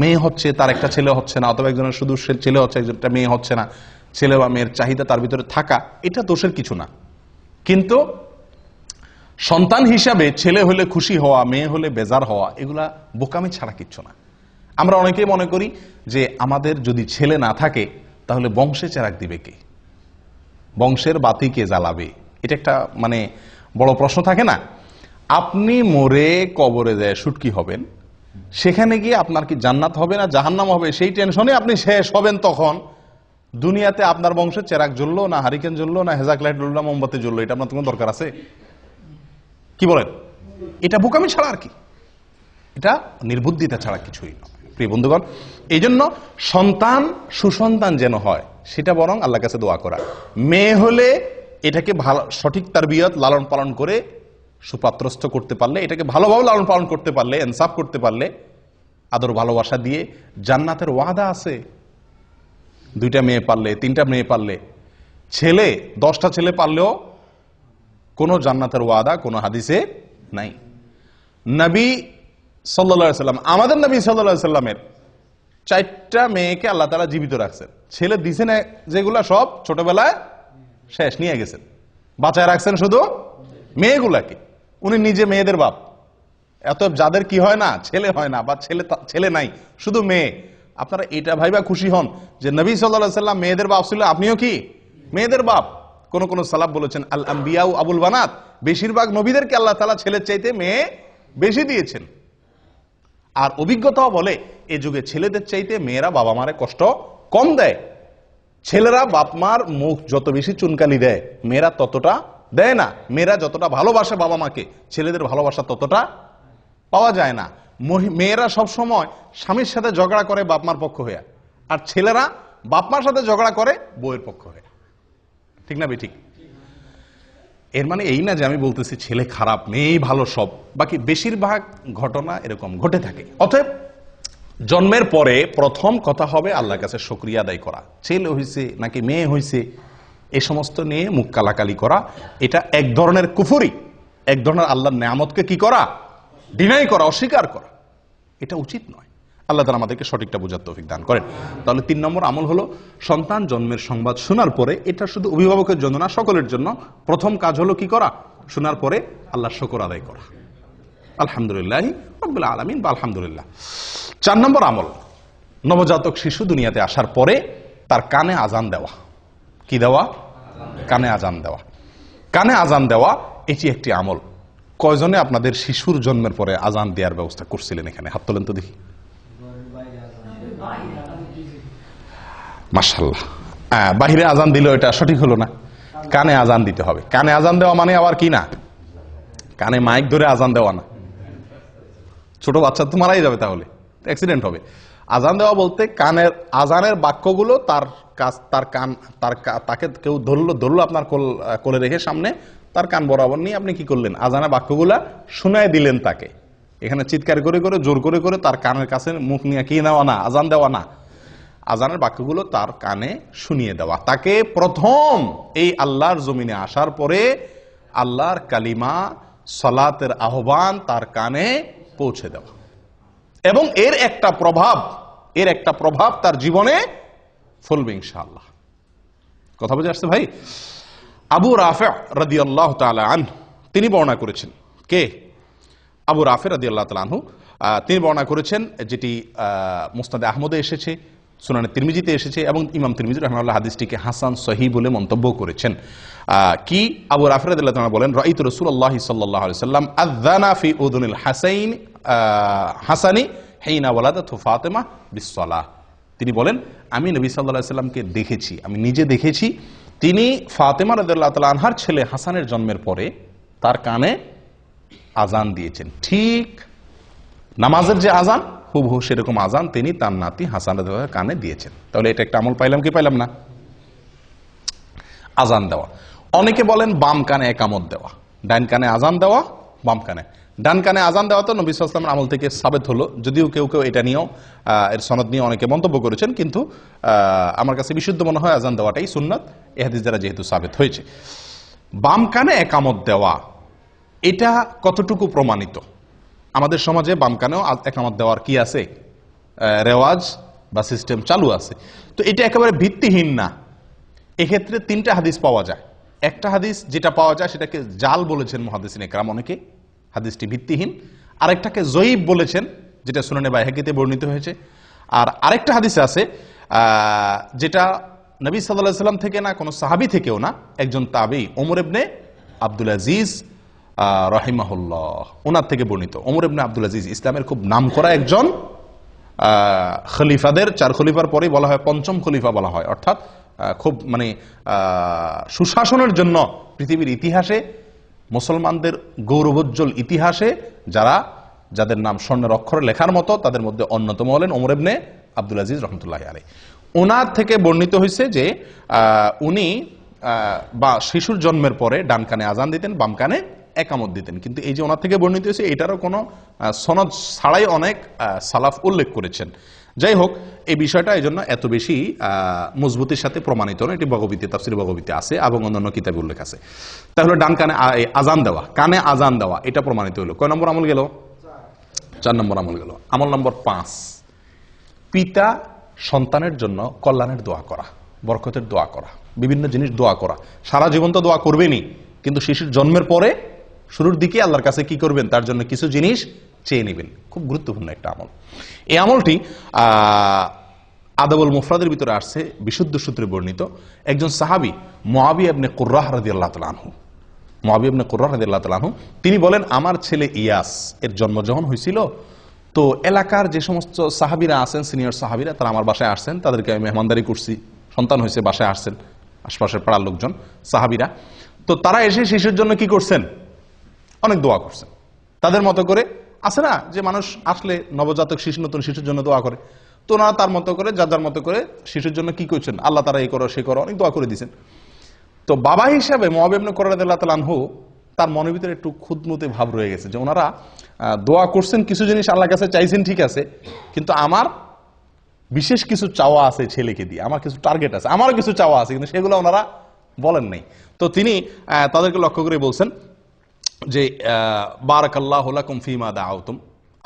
মেয়ে হচ্ছে, তার একটা ছেলে হচ্ছে না, অথবা একজনের শুধু ছেলে হচ্ছে, একজনটা মেয়ে হচ্ছে না, ছেলে বা মেয়ের চাহিদা তার ভিতরে থাকা, এটা দোষের কিছু না। কিন্তু সন্তান হিসাবে ছেলে হলে খুশি হওয়া, মেয়ে হলে বেজার হওয়া, এগুলা বোকামি ছাড়া কিচ্ছু না। আমরা অনেকেই মনে করি যে আমাদের যদি ছেলে না থাকে তাহলে বংশে চেরাগ দিবে কে, বংশের বাতি কে জ্বালাবে, এটা একটা মানে বড় প্রশ্ন থাকে না। আপনি মরে কবরে যায় শুটকি হবেন, সেখানে গিয়ে আপনার কি জান্নাত হবে না জাহান্নাম হবে সেই টেনশনে আপনি শেষ হবেন। তখন দুনিয়াতে আপনার বংশের চেরাগ জ্বললো না, হারিকেন জ্বললো না, হেজাক লাইট জ্বললো না, মোমবাতি জ্বললো, এটা আপনার কোনো দরকার আছে? কি বলেন? এটা বোকামি ছাড়া আর কি, এটা নির্বুদ্ধিতা ছাড়া কিছুই নয় প্রিয় বন্ধুগণ। এই জন্য সন্তান সুসন্তান যেন হয় সেটা বরং আল্লাহর কাছে দোয়া করা। মেয়ে হলে এটাকে ভালো সঠিক তারবিয়ত লালন পালন করে সুপাত্রস্থ করতে পারলে, এটাকে ভালোভাবে লালন পালন করতে পারলে, ইনসাফ করতে পারলে, আদর ভালোবাসা দিয়ে, জান্নাতের ওয়াদা আছে। 2টা মেয়ে পারলে, 3টা মেয়ে পারলে, ছেলে 10টা ছেলে পারলেও কোনো জান্নাতের ওয়াদা কোনো হাদিসে নাই। নবী সাল্লাল্লাহু আলাইহি সাল্লাম, আমাদের নবী সাল্লাল্লাহু আলাইহি সাল্লামের 4টা মেয়েকে আল্লাহ তাআলা জীবিত রাখছেন। ছেলে দিছেন যেগুলা সব ছোটবেলায় শেষ নিয়ে গেছেন, বাঁচায় রাখছেন শুধু মেয়েগুলাকে। উনি নিজে মেয়েদের বাপ। এত যাদের কি হয় না, ছেলে হয় না বা ছেলে নাই, শুধু মেয়ে, আপনারা এটা ভাইবা খুশি হন যে নবী সাল্লাল্লাহু আলাইহি সাল্লাম মেয়েদের বাপ ছিল, আপনিও কি মেয়েদের বাপ। কোন কোন সালাফ বলেছেন আল আম্বিয়া আবুল বানাত, বেশিরভাগ নবীদেরকে আল্লাহ তাআলা ছেলের চাইতে মেয়ে বেশি দিয়েছেন। আর অভিজ্ঞতাও বলে এ যুগে ছেলেদের চাইতে মেয়েরা বাবা মারে কষ্ট কম দেয়। ছেলেরা বাপ মার মুখ যত বেশি চুনকালি দেয়, মেয়েরা ততটা দেয় না। মেয়েরা যতটা ভালোবাসে বাবা মাকে, ছেলেদের ভালোবাসা ততটা পাওয়া যায় না। মেয়েরা সব সময় স্বামীর সাথে ঝগড়া করে বাপ মার পক্ষ হয়ে, আর ছেলেরা বাপ মার সাথে ঝগড়া করে বউয়ের পক্ষ হয়ে। ঠিক না ঠিক? এর মানে এই না যে আমি বলতেছি ছেলে খারাপ মেয়েই ভালো সব, বাকি বেশিরভাগ ঘটনা এরকম ঘটে থাকে। অতএব জন্মের পরে প্রথম কথা হবে আল্লাহর কাছে শুকরিয়া আদায় করা। ছেলে হইছে নাকি মেয়ে হইছে এ সমস্ত নিয়ে মুখ কালাকালি করা, এটা এক ধরনের কুফরি, এক ধরনের আল্লাহর নেয়ামতকে কি করা, ডিনাই করা, অস্বীকার করা। এটা উচিত নয়। আল্লাহ তাআলা আমাদেরকে সঠিকটা বোঝার তৌফিক দান করেন। তাহলে 3 নম্বর আমল হলো সন্তান জন্মের সংবাদ শোনার পরে, এটা শুধু অভিভাবকের জন্য না, সকলের জন্য প্রথম কাজ হলো কি করা, শোনার পরে আল্লাহর শুকর আদায় করা, আলহামদুলিল্লাহি রাব্বিল আলামিন বা আলহামদুলিল্লাহ। 4 নম্বর আমল, নবজাতক শিশু দুনিয়াতে আসার পরে তার কানে আজান দেওয়া। কি দেওয়া? কানে আজান দেওয়া। কানে আজান দেওয়া এটি একটি আমল। কয়জনে আপনাদের শিশুর জন্মের পরে আজান দেওয়ার ব্যবস্থা করছিলেন? এখানে হাত তোলেন তো দেখি। মাশাআল্লাহ। বাহিরে আজান দিল, এটা সঠিক হলো না। কানে আজান দিতে হবে। কানে আজান দেওয়া মানে আবার কি না, কানে মাইক ধরে আজান দেওয়া না। ছোট বাচ্চা তো মারাই যাবে, তাহলে অ্যাক্সিডেন্ট হবে। আজান দেওয়া বলতে কানের আজানের বাক্যগুলো তাকে কেউ ধরলো আপনার কোলে রেখে সামনে, তার কান বরাবর নিয়ে আপনি কি করলেন, আজানের বাক্যগুলা শুনায় দিলেন তাকে। এখানে চিৎকার করে করে জোর করে করে তার কানের কাছে মুখ নিয়ে কি নেওয়া না, আজান দেওয়া না। আজানের বাক্যগুলো তার কানে শুনিয়ে দেওয়া। তাকে প্রথম এই আল্লাহর জমিনে আসার পরে আল্লাহর কালিমা, সালাতের আহ্বান তার কানে পৌঁছে দেওয়া, এবং এর একটা প্রভাব তার জীবনে ফলবে ইনশাআল্লাহ। কথা বুঝে আসছে ভাই? আবু রাফি রাদিয়াল্লাহু তাআলা আনহু তিনি বর্ণনা করেছেন। কে? আবু রাফি রাদিয়াল্লাহু তাআলা আনহু তিনি বর্ণনা করেছেন, যেটি মুসনাদে আহমদে এসেছে, সুনানে তিরমিজিতে এসেছে, এবং ইমাম তিরমিজি রাহিমাহুল্লাহ হাদিসটিকে হাসান সহিহ বলে মন্তব্য করেছেন। কি আবু রাফি রাদিয়াল্লাহু তাআলা বলেন, রাআইতু রাসূলুল্লাহি সাল্লাল্লাহু আলাইহি ওয়াসাল্লাম আযানা ফি উযুনিল হাসানি হিনা ওয়ালাদাতু ফাতিমা বিসসালাহ। তিনি বলেন আমি নবী সাল্লাল্লাহু আলাইহি ওয়াসাল্লামকে দেখেছি, আমি নিজে দেখেছি, তিনি ফাতিমা রাদিয়াল্লাহু তাআলা আনহার ছেলে হাসানের জন্মের পরে তার কানে আজান দিয়েছেন। ঠিক নামাজের যে আজান হুবহু সেরকম আজান তিনি তার নাতি হাসান রাদিয়াল্লাহু তাআলার কানে দিয়েছেন। তাহলে এটা একটা আমল পাইলাম কি পাইলাম না? আজান দেওয়া। অনেকে বলেন বাম কানে একামত দেওয়া, ডান কানে আজান দেওয়া, বাম কানে। ডান কানে আজান দেওয়া তো নবী সাল্লাল্লাহু আলাইহি ওয়াসাল্লামের আমল থেকে সাবেত হলো, যদিও কেউ কেউ এটা নিয়েও এর সনদ নিয়ে অনেকে মন্তব্য করেছেন, কিন্তু আমার কাছে বিশুদ্ধ মনে হয় আজান দেওয়াটাই সুন্নাত, এই হাদিস দ্বারা যেহেতু সাবেত হয়েছে। বাম কানে একামত দেওয়া এটা কতটুকু প্রমাণিত? আমাদের সমাজে বাম কানেও একামত দেওয়ার কি আছে, রেওয়াজ বা সিস্টেম চালু আছে। তো এটা একেবারে ভিত্তিহীন না। এক্ষেত্রে 3টা হাদিস পাওয়া যায়। একটা হাদিস যেটা পাওয়া যায় সেটাকে জাল বলেছেন মুহাদ্দিসিন ইকরাম অনেকে, হাদিসটি ভিত্তিহীন। আরেকটাকে জয়ীব বলেছেন, যেটা সুনানে বাইহাকিতে বর্ণিত হয়েছে। আর আরেকটা হাদিস আছে যেটা নবী সাল্লাল্লাহু আলাইহি ওয়াসাল্লাম থেকে না, কোনো সাহাবী থেকেও না, একজন তাবী ওমর ইবনে আব্দুল আজিজ রাহিমাহুল্লাহ, ওনার থেকে বর্ণিত। ওমর ইবনে আব্দুল আজিজ ইসলামের খুব নামকরা একজন খলিফাদের, 4 খলিফার পরেই বলা হয় পঞ্চম খলিফা বলা হয়, অর্থাৎ খুব মানে সুশাসনের জন্য পৃথিবীর ইতিহাসে, মুসলমানদের গৌরবোজ্জ্বল ইতিহাসে যাদের নাম স্বর্ণের অক্ষরে লেখার মতো, তাদের মধ্যে অন্যতম হলেন ওমর ইবনে আব্দুল আজিজ রহমতুল্লাহি আলাইহি। ওনার থেকে বর্ণিত হয়েছে যে উনি বা শিশুর জন্মের পরে ডান কানে আজান দিতেন, বাম কানে একামত দিতেন। কিন্তু এই যে ওনার থেকে বর্ণিত হয়েছে, এটারও কোনো সনদ ছাড়াই অনেক সালাফ উল্লেখ করেছেন। যাই হোক, এই বিষয়টা এই জন্য এত বেশি মজবুতির সাথে প্রমাণিত নয়। এটি বগবীতে, তাফসীর বগবীতে আছে এবং অন্যান্য কিতাবে উল্লেখ আছে। তাহলে ডান কানে আজান দেওয়া, কানে আজান দেওয়া, এটা প্রমাণিত হলো। কয় নম্বর আমল গেল? 4 নম্বর আমল গেল। আমল নম্বর 5, পিতা সন্তানের জন্য কল্যাণের দোয়া করা, বরকতের দোয়া করা, বিভিন্ন জিনিস দোয়া করা। সারা জীবন তো দোয়া করবেনই, কিন্তু শিশুর জন্মের পরে শুরুর দিকে আল্লাহর কাছে কি করবেন? তার জন্য কিছু জিনিস চেয়ে নেবেন। খুব গুরুত্বপূর্ণ একটা আমল। এই আমলটি আদাবুল মুফরাদের ভিতরে আসছে, বিশুদ্ধ সূত্রে বর্ণিত। একজন সাহাবী মুআবিয়া ইবনে কুররাহ রাদিয়াল্লাহু তাআলা আনহু, মুআবিয়া ইবনে কুররাহ রাদিয়াল্লাহু তাআলা আনহু, তিনি বলেন, আমার ছেলে ইয়াস এর জন্ম যখন হয়েছিল, তো এলাকার যে সমস্ত সাহাবীরা আছেন, সিনিয়র সাহাবীরা, তারা আমার বাসায় আসছেন, তাদেরকে আমি মেহমানদারি করছি। সন্তান হয়েছে, বাসায় আসছেন আশপাশের পাড়ার লোকজন, সাহাবীরা। তো তারা এসে শিশুর জন্য কি করছেন? অনেক দোয়া করছেন তাদের মতো করে। আছে না যে মানুষ আসলে নবজাতক শিশু, নতুন শিশুর জন্য দোয়া করে, তো ওনারা তার মতো করে, যার মতো করে শিশুর জন্য কি করছেন? আল্লাহ তারা এই করো, সে করো, অনেক দোয়া করে দিয়েছেন। তো বাবা হিসাবে মুআবিয়া ইবনে কুররাহ রাদিয়াল্লাহু তাআলা আনহু, তার মনের ভিতরে একটু খুঁতমুতে ভাব রয়ে গেছে যে ওনারা দোয়া করছেন, কিছু জিনিস আল্লাহর কাছে চাইছেন, ঠিক আছে, কিন্তু আমার বিশেষ কিছু চাওয়া আছে ছেলেকে দিয়ে, আমার কিছু টার্গেট আছে, আমারও কিছু চাওয়া আছে, কিন্তু সেগুলো ওনারা বলেন নাই। তো তিনি তাদেরকে লক্ষ্য করে বলছেন যে বারাকাল্লাহু লাকুম ফীমা দাআউতুম,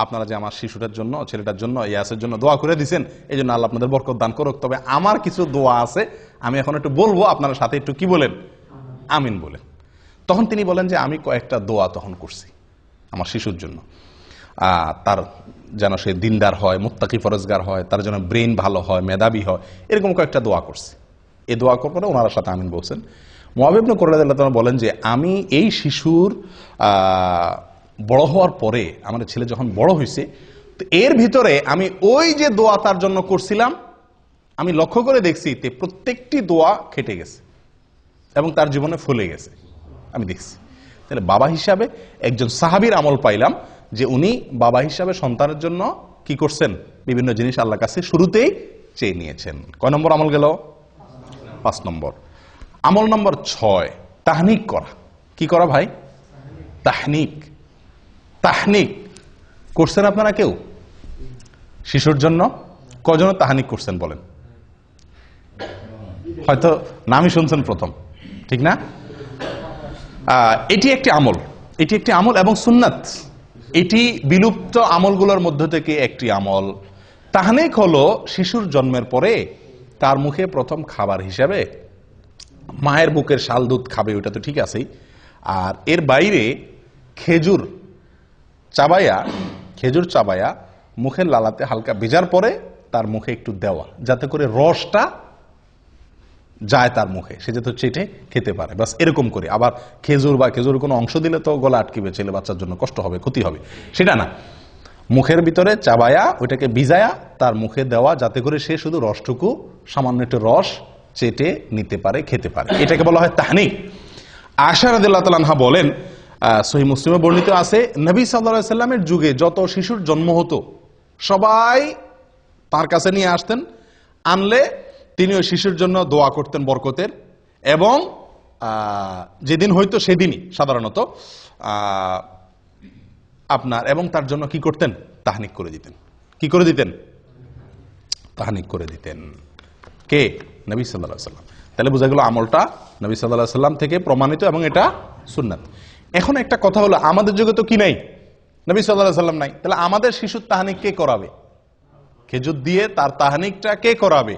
আপনারা যে আমার শিশুটার জন্য, ছেলেটার জন্য, ইয়াসের জন্য দোয়া করে দিয়েছেন, এই জন্য আল্লাহ আপনাদের বরকত দান করুক। তবে আমার কিছু দোয়া আছে, আমি এখন একটু বলবো, আপনারা সাথে একটু কি বলেন? আমিন বলেন। তখন তিনি বলেন যে আমি কয়েকটা দোয়া তখন করছি আমার শিশুর জন্য, তার যেন সে দিনদার হয়, মুত্তাকি ফরজগার হয়, তার যেন ব্রেন ভালো হয়, মেধাবী হয়, এরকম কয়েকটা দোয়া করছি। এই দোয়া করার পরে ওনার সাথে আমিন বলছেন। মুআবিয়া ইবনে কুররাহ রাদিয়াল্লাহু তাআলা বলেন যে আমি এই শিশুর বড় হওয়ার পরে, আমার ছেলে যখন বড় হয়েছে, তো এর ভিতরে আমি ওই যে দোয়া তার জন্য করছিলাম, আমি লক্ষ্য করে দেখছি তে প্রত্যেকটি দোয়া খেটে গেছে এবং তার জীবনে ফলে গেছে, আমি দেখছি। তাহলে বাবা হিসাবে একজন সাহাবীর আমল পাইলাম যে উনি বাবা হিসাবে সন্তানের জন্য কি করছেন? বিভিন্ন জিনিস আল্লাহর কাছে শুরুতেই চেয়ে নিয়েছেন। কয় নম্বর আমল গেল? 5 নম্বর। আমল নম্বর 6, তাহনিক করা। কি করা ভাই? তাহনিক। তাহনিক করছেন আপনারা কেউ শিশুর জন্য? কজন তাহনিক করছেন বলেন? হয়তো নামই শুনছেন প্রথম, ঠিক না? এটি একটি আমল, এটি একটি আমল এবং সুন্নাত। এটি বিলুপ্ত আমলগুলোর মধ্য থেকে একটি আমল। তাহনিক হলো শিশুর জন্মের পরে তার মুখে প্রথম খাবার হিসাবে মায়ের বুকের শাল দুধ খাবে, ওটা তো ঠিক আছেই। আর এর বাইরে খেজুর চাবায়া মুখের লালাতে হালকা ভেজার পরে তার মুখে একটু দেওয়া, যাতে করে রসটা যায় তার মুখে, সে যাতে চেটে খেতে পারে, বাস এরকম করে। আবার খেজুর কোনো অংশ দিলে তো গলা আটকিবে, ছেলে বাচ্চার জন্য কষ্ট হবে, ক্ষতি হবে, সেটা না। মুখের ভিতরে চাবায়া ওইটাকে ভিজায়া তার মুখে দেওয়া, যাতে করে সে শুধু রসটুকু, সামান্য একটু রস চেটে নিতে পারে, খেতে পারে, এটাকে বলা হয় তাহনিক। আয়েশা রাদিয়াল্লাহু তাআলা আনহা বলেন, সহিহ মুসলিমে বর্ণিত আছে, নবী সাল্লাল্লাহু আলাইহি সাল্লামের যুগে যত শিশুর জন্ম হতো সবাই তার কাছে নিয়ে আসতেন, আনলে তিনি ওই শিশুর জন্য দোয়া করতেন বরকতের, এবং যেদিন হয়তো সেদিনই সাধারণত আপনার, এবং তার জন্য কি করতেন? তাহনিক করে দিতেন। কি করে দিতেন? তাহনিক করে দিতেন। কে? নবী সাল্লাল্লাহু আলাইহি সাল্লাম। তাহলে বোঝা গেল আমলটা নবী সাল্লাল্লাহু আলাইহি সাল্লাম থেকে প্রমাণিত এবং এটা সুন্নাত। এখন একটা কথা হলো, আমাদের যুগে তো কি নাই? নবী সাল্লাল্লাহু আলাইহি সাল্লাম নাই। তাহলে আমাদের শিশুর তাহনিক কে করাবে? খেজুর দিয়ে তার তাহনিকটা কে করাবে?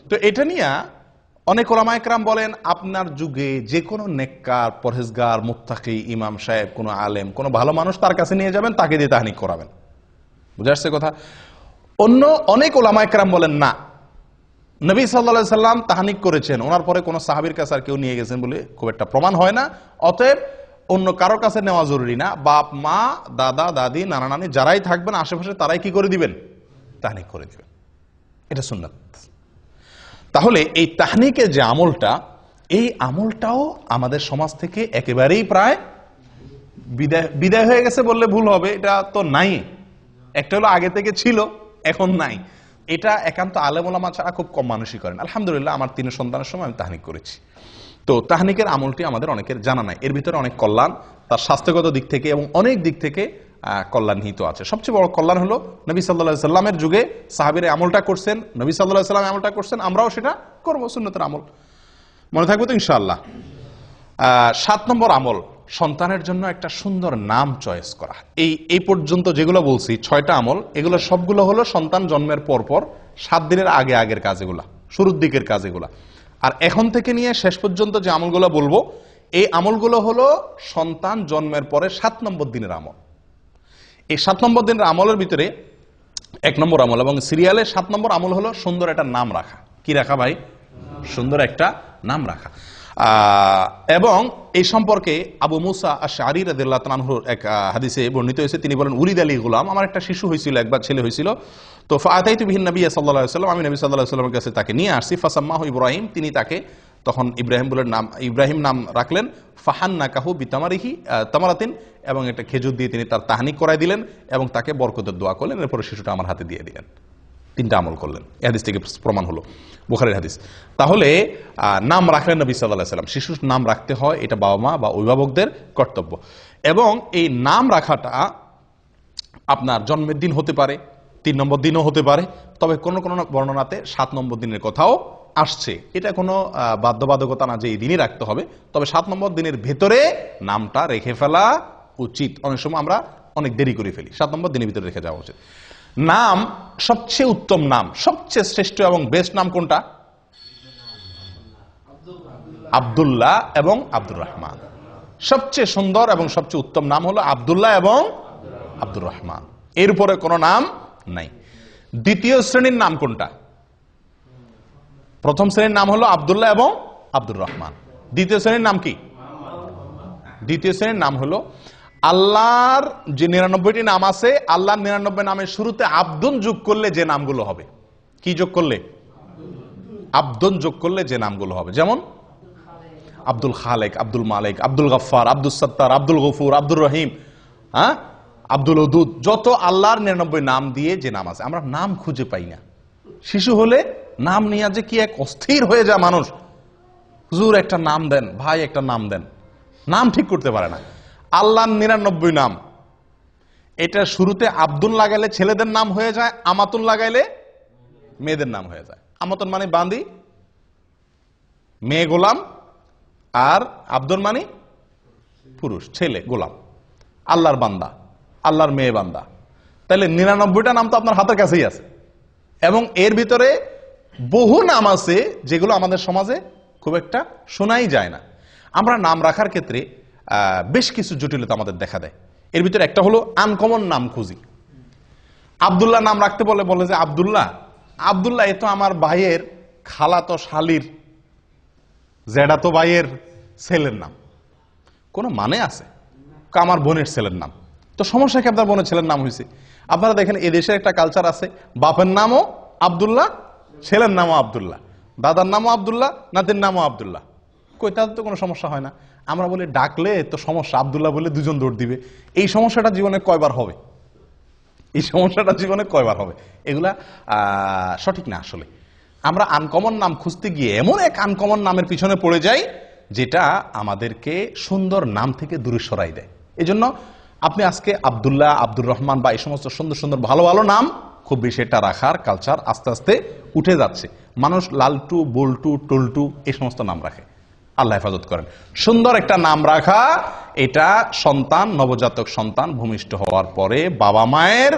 তো এটা নিয়ে অনেক ওলামায়ে কেরাম বলেন, আপনার যুগে যে কোনো নেককার, পরহেজগার, মুত্তাকি, ইমাম সাহেব, কোনো আলেম, কোনো ভালো মানুষ তার কাছে নিয়ে যাবেন, তাকে দিয়ে তাহনিক করাবেন। বুঝে আসছে কথা? অন্য অনেক ওলামায়ে কেরাম বলেন না, নবী সাল্লাল্লাহু আলাইহি সাল্লাম তাহনিক করেছেন, ওনার পরে কোনো সাহাবীর কাছে আর কেউ নিয়ে গেছেন বলে খুব একটা প্রমাণ হয় না। অতএব অন্য কারোর কাছে নেওয়া জরুরি না। বাপ মা, দাদা দাদি, নানা নানি যারাই থাকবেন আশেপাশে তারাই কি করে দিবেন? তাহনিক করে দিবেন। এটা সুন্নাত। তাহলে এই তাহনিকের যে আমলটা, এই আমলটাও আমাদের সমাজ থেকে একেবারেই প্রায় বিদায় হয়ে গেছে বললে ভুল হবে, এটা তো নাই। একটা হলো আগে থেকে ছিল, এখন নাই। এটা একান্ত আলেম ওলামা ছাড়া খুব কম মানুষই করেন। আলহামদুলিল্লাহ আমার 3 সন্তানের সময় আমি তাহনিক করেছি। তো তাহনিকের আমলটি আমাদের অনেকের জানা নাই। এর ভিতরে অনেক কল্যাণ, তার স্বাস্থ্যগত দিক থেকে এবং অনেক দিক থেকে কল্যাণ নিহিত আছে। সবচেয়ে বড় কল্যাণ হলো নবী সাল্লাল্লাহু আলাইহি সাল্লামের যুগে সাহাবীরা আমলটা করছেন, নবী সাল্লাল্লাহু আলাইহি সাল্লাম আমলটা করছেন, আমরাও সেটা করব, সুন্নতের আমল। মনে থাকবে তো ইনশাআল্লাহ। 7 নম্বর আমল, সন্তানের জন্য একটা সুন্দর নাম চয়েস করা। এই পর্যন্ত যেগুলো বলছি 6টা আমল, এগুলো সবগুলো হলো সন্তান জন্মের পর 7 দিনের আগের কাজ, এগুলা শুরুর দিকের কাজ এগুলা। আর এখন থেকে নিয়ে শেষ পর্যন্ত যে আমলগুলো বলবো, এই আমলগুলো হলো সন্তান জন্মের পরে 7 নম্বর দিনের আমল। এই 7 নম্বর দিনের আমলের ভিতরে 1 নম্বর আমল এবং সিরিয়ালে 7 নম্বর আমল হলো সুন্দর একটা নাম রাখা। কি রাখা ভাই? সুন্দর একটা নাম রাখা। এবং এই সম্পর্কে আবু মুসা আশআরী রাদিয়াল্লাহু তাআলা আনহুর এক হাদিসে বর্ণিত হয়েছে। তিনি বলেন, উলিদ আলী গুলাম, আমার একটা শিশু হয়েছিল, একবার ছেলে হয়েছিল। তো ফাআতাইতু বিহিন নবী সাল্লাল্লাহু আলাইহি ওয়াসাল্লাম, আমি নবী সাল্লাল্লাহু আলাইহি ওয়াসাল্লামের কাছে তাকে নিয়ে আসছি। ফাসাম্মাহু ইব্রাহিম, তিনি তাকে তখন ইব্রাহিম নাম রাখলেন। ফাহান্নাকাহু বিতামারিহি তামারাতিন, এবং একটা খেজুর দিয়ে তিনি তার তাহনিক করাই দিলেন এবং তাকে বরকতের দোয়া করলেন। এরপরে শিশুটা আমার হাতে দিয়ে দিলেন। 3টা আমল করলেন। এই হাদিস থেকে প্রমাণ হলো, বুখারীর হাদিস। তাহলে নাম রাখলেন নবী সাল্লাল্লাহু আলাইহি ওয়াসাল্লাম। শিশুর নাম রাখতে হয়, এটা বাবা মা বা অভিভাবকদের কর্তব্য। এবং এই নাম রাখাটা আপনার জন্মের দিন হতে পারে, 3 নম্বর দিনও হতে পারে, তবে কোন কোন বর্ণনাতে 7 নম্বর দিনের কথাও আসছে। এটা কোনো বাধ্যবাধকতা না যে এই দিনই রাখতে হবে, তবে 7 নম্বর দিনের ভেতরে নামটা রেখে ফেলা উচিত। অনেক সময় আমরা অনেক দেরি করে ফেলি, 7 নম্বর দিনের ভিতরে রেখে যাওয়া উচিত। নাম, সবচেয়ে উত্তম নাম, সবচেয়ে শ্রেষ্ঠ এবং বেস্ট নাম কোনটা? আব্দুল্লাহ এবং আব্দুর রহমান। সবচেয়ে সুন্দর এবং সবচেয়ে উত্তম নাম হলো আব্দুল্লাহ এবং আব্দুর রহমান, এরপরে কোনো নাম নাই। দ্বিতীয় শ্রেণীর নাম কোনটা? প্রথম শ্রেণীর নাম হলো আব্দুল্লাহ এবং আব্দুর রহমান। দ্বিতীয় শ্রেণীর নাম কি? দ্বিতীয় শ্রেণীর নাম হলো আল্লাহর যে 99টি নাম আছে, আল্লাহর 99 নামের শুরুতে আব্দুন যোগ করলে যে নামগুলো হবে। কি যোগ করলে? আব্দুন যোগ করলে যে নামগুলো হবে। যেমন আব্দুল খালেক, আব্দুল মালিক, আব্দুল গফফার, আব্দুল সত্তার, আব্দুল গফুর, আব্দুর রহিম, আব্দুল ওদুদ, যত আল্লাহর 99 নাম দিয়ে যে নাম আছে, আমরা নাম খুঁজে পাই না। শিশু হলে নাম নিয়ে যে কি এক অস্থির হয়ে যায় মানুষ। হুজুর একটা নাম দেন, ভাই একটা নাম দেন, নাম ঠিক করতে পারে না। আল্লাহর 99 নাম, এটা শুরুতে আব্দুল লাগাইলে ছেলেদের নাম হয়ে যায়, আমাতুন লাগাইলে মেয়েদের নাম হয়ে যায়। আমাতুন মানে বান্দি, মেয়ে গোলাম, আর আব্দুল মানে পুরুষ, ছেলে গোলাম, আল্লাহর বান্দা, আল্লাহর মেয়ে বান্দা। তাহলে 99টা নাম তো আপনার হাতের কাছেই আছে, এবং এর ভিতরে বহু নাম আছে যেগুলো আমাদের সমাজে খুব একটা শোনাই যায় না। আমরা নাম রাখার ক্ষেত্রে বেশ কিছু জটিলতা আমাদের দেখা দেয়। এর ভিতরে একটা হলো আনকমন নাম খুঁজি। আব্দুল্লাহ নাম রাখতে বলে যে আব্দুল্লাহ, আব্দুল্লাহ এ তো আমার ভাইয়ের খালাতো শালির জেডাতো ভাইয়ের ছেলের নাম, কোনো মানে আছে? আমার বোনের ছেলের নাম। তো সমস্যা কি আপনার বোনের ছেলের নাম হয়েছে? আপনারা দেখেন এদেশের একটা কালচার আছে, বাপের নামও আব্দুল্লাহ, ছেলের নামও আব্দুল্লাহ, দাদার নামও আব্দুল্লাহ, নাতির নামও আব্দুল্লাহ। কই, তাদের তো কোনো সমস্যা হয় না। আমরা বলি ডাকলে তো সমস্যা, আব্দুল্লাহ বলে 2জন দৌড় দিবে। এই সমস্যাটা জীবনে কয়বার হবে? এই সমস্যাটা জীবনে কয়বার হবে? এগুলা সঠিক না। আসলে আমরা আনকমন নাম খুঁজতে গিয়ে এমন এক আনকমন নামের পিছনে পড়ে যাই যেটা আমাদেরকে সুন্দর নাম থেকে দূরে সরাই দেয়। এই জন্য আপনি আজকে আব্দুল্লাহ, আব্দুর রহমান বা এই সমস্ত সুন্দর সুন্দর ভালো ভালো নাম খুব বেশি এটা রাখার কালচার আস্তে আস্তে উঠে যাচ্ছে। মানুষ লালটু, বল্টু, টল্টু এই সমস্ত নাম রাখে। আল্লাহ হেফাজত করেন। সুন্দর একটা নাম রাখা, এটা সন্তান, নবজাতক সন্তান ভূমিষ্ঠ হওয়ার পরে বাবা মায়ের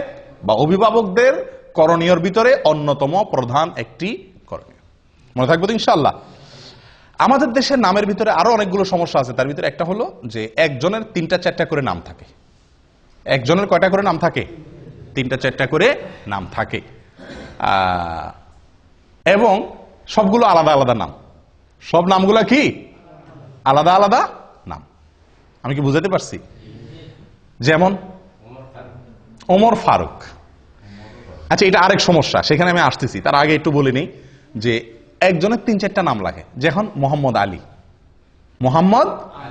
বা অভিভাবকদের করণীয়র ভিতরে অন্যতম প্রধান একটি করণীয়। মনে থাকবে তো ইনশাআল্লাহ। আমাদের দেশের নামের ভিতরে আরো অনেকগুলো সমস্যা আছে। তার ভিতরে একটা হলো যে একজনের 3টা-4টা করে নাম থাকে। একজনের কয়টা করে নাম থাকে? 3টা-4টা করে নাম থাকে, এবং সবগুলো আলাদা আলাদা নাম। সব নামগুলো কি আলাদা আলাদা নাম। আমি কি বুঝাতে পারছি? যেমন ওমর ফারুক। আচ্ছা, এটা আরেক সমস্যা, সেখানে আমি আসতেছি। তার আগে একটু বলে নিই যে একজনের 3-4টা নাম লাগে। যেমন মোহাম্মদ আলী, মোহাম্মদ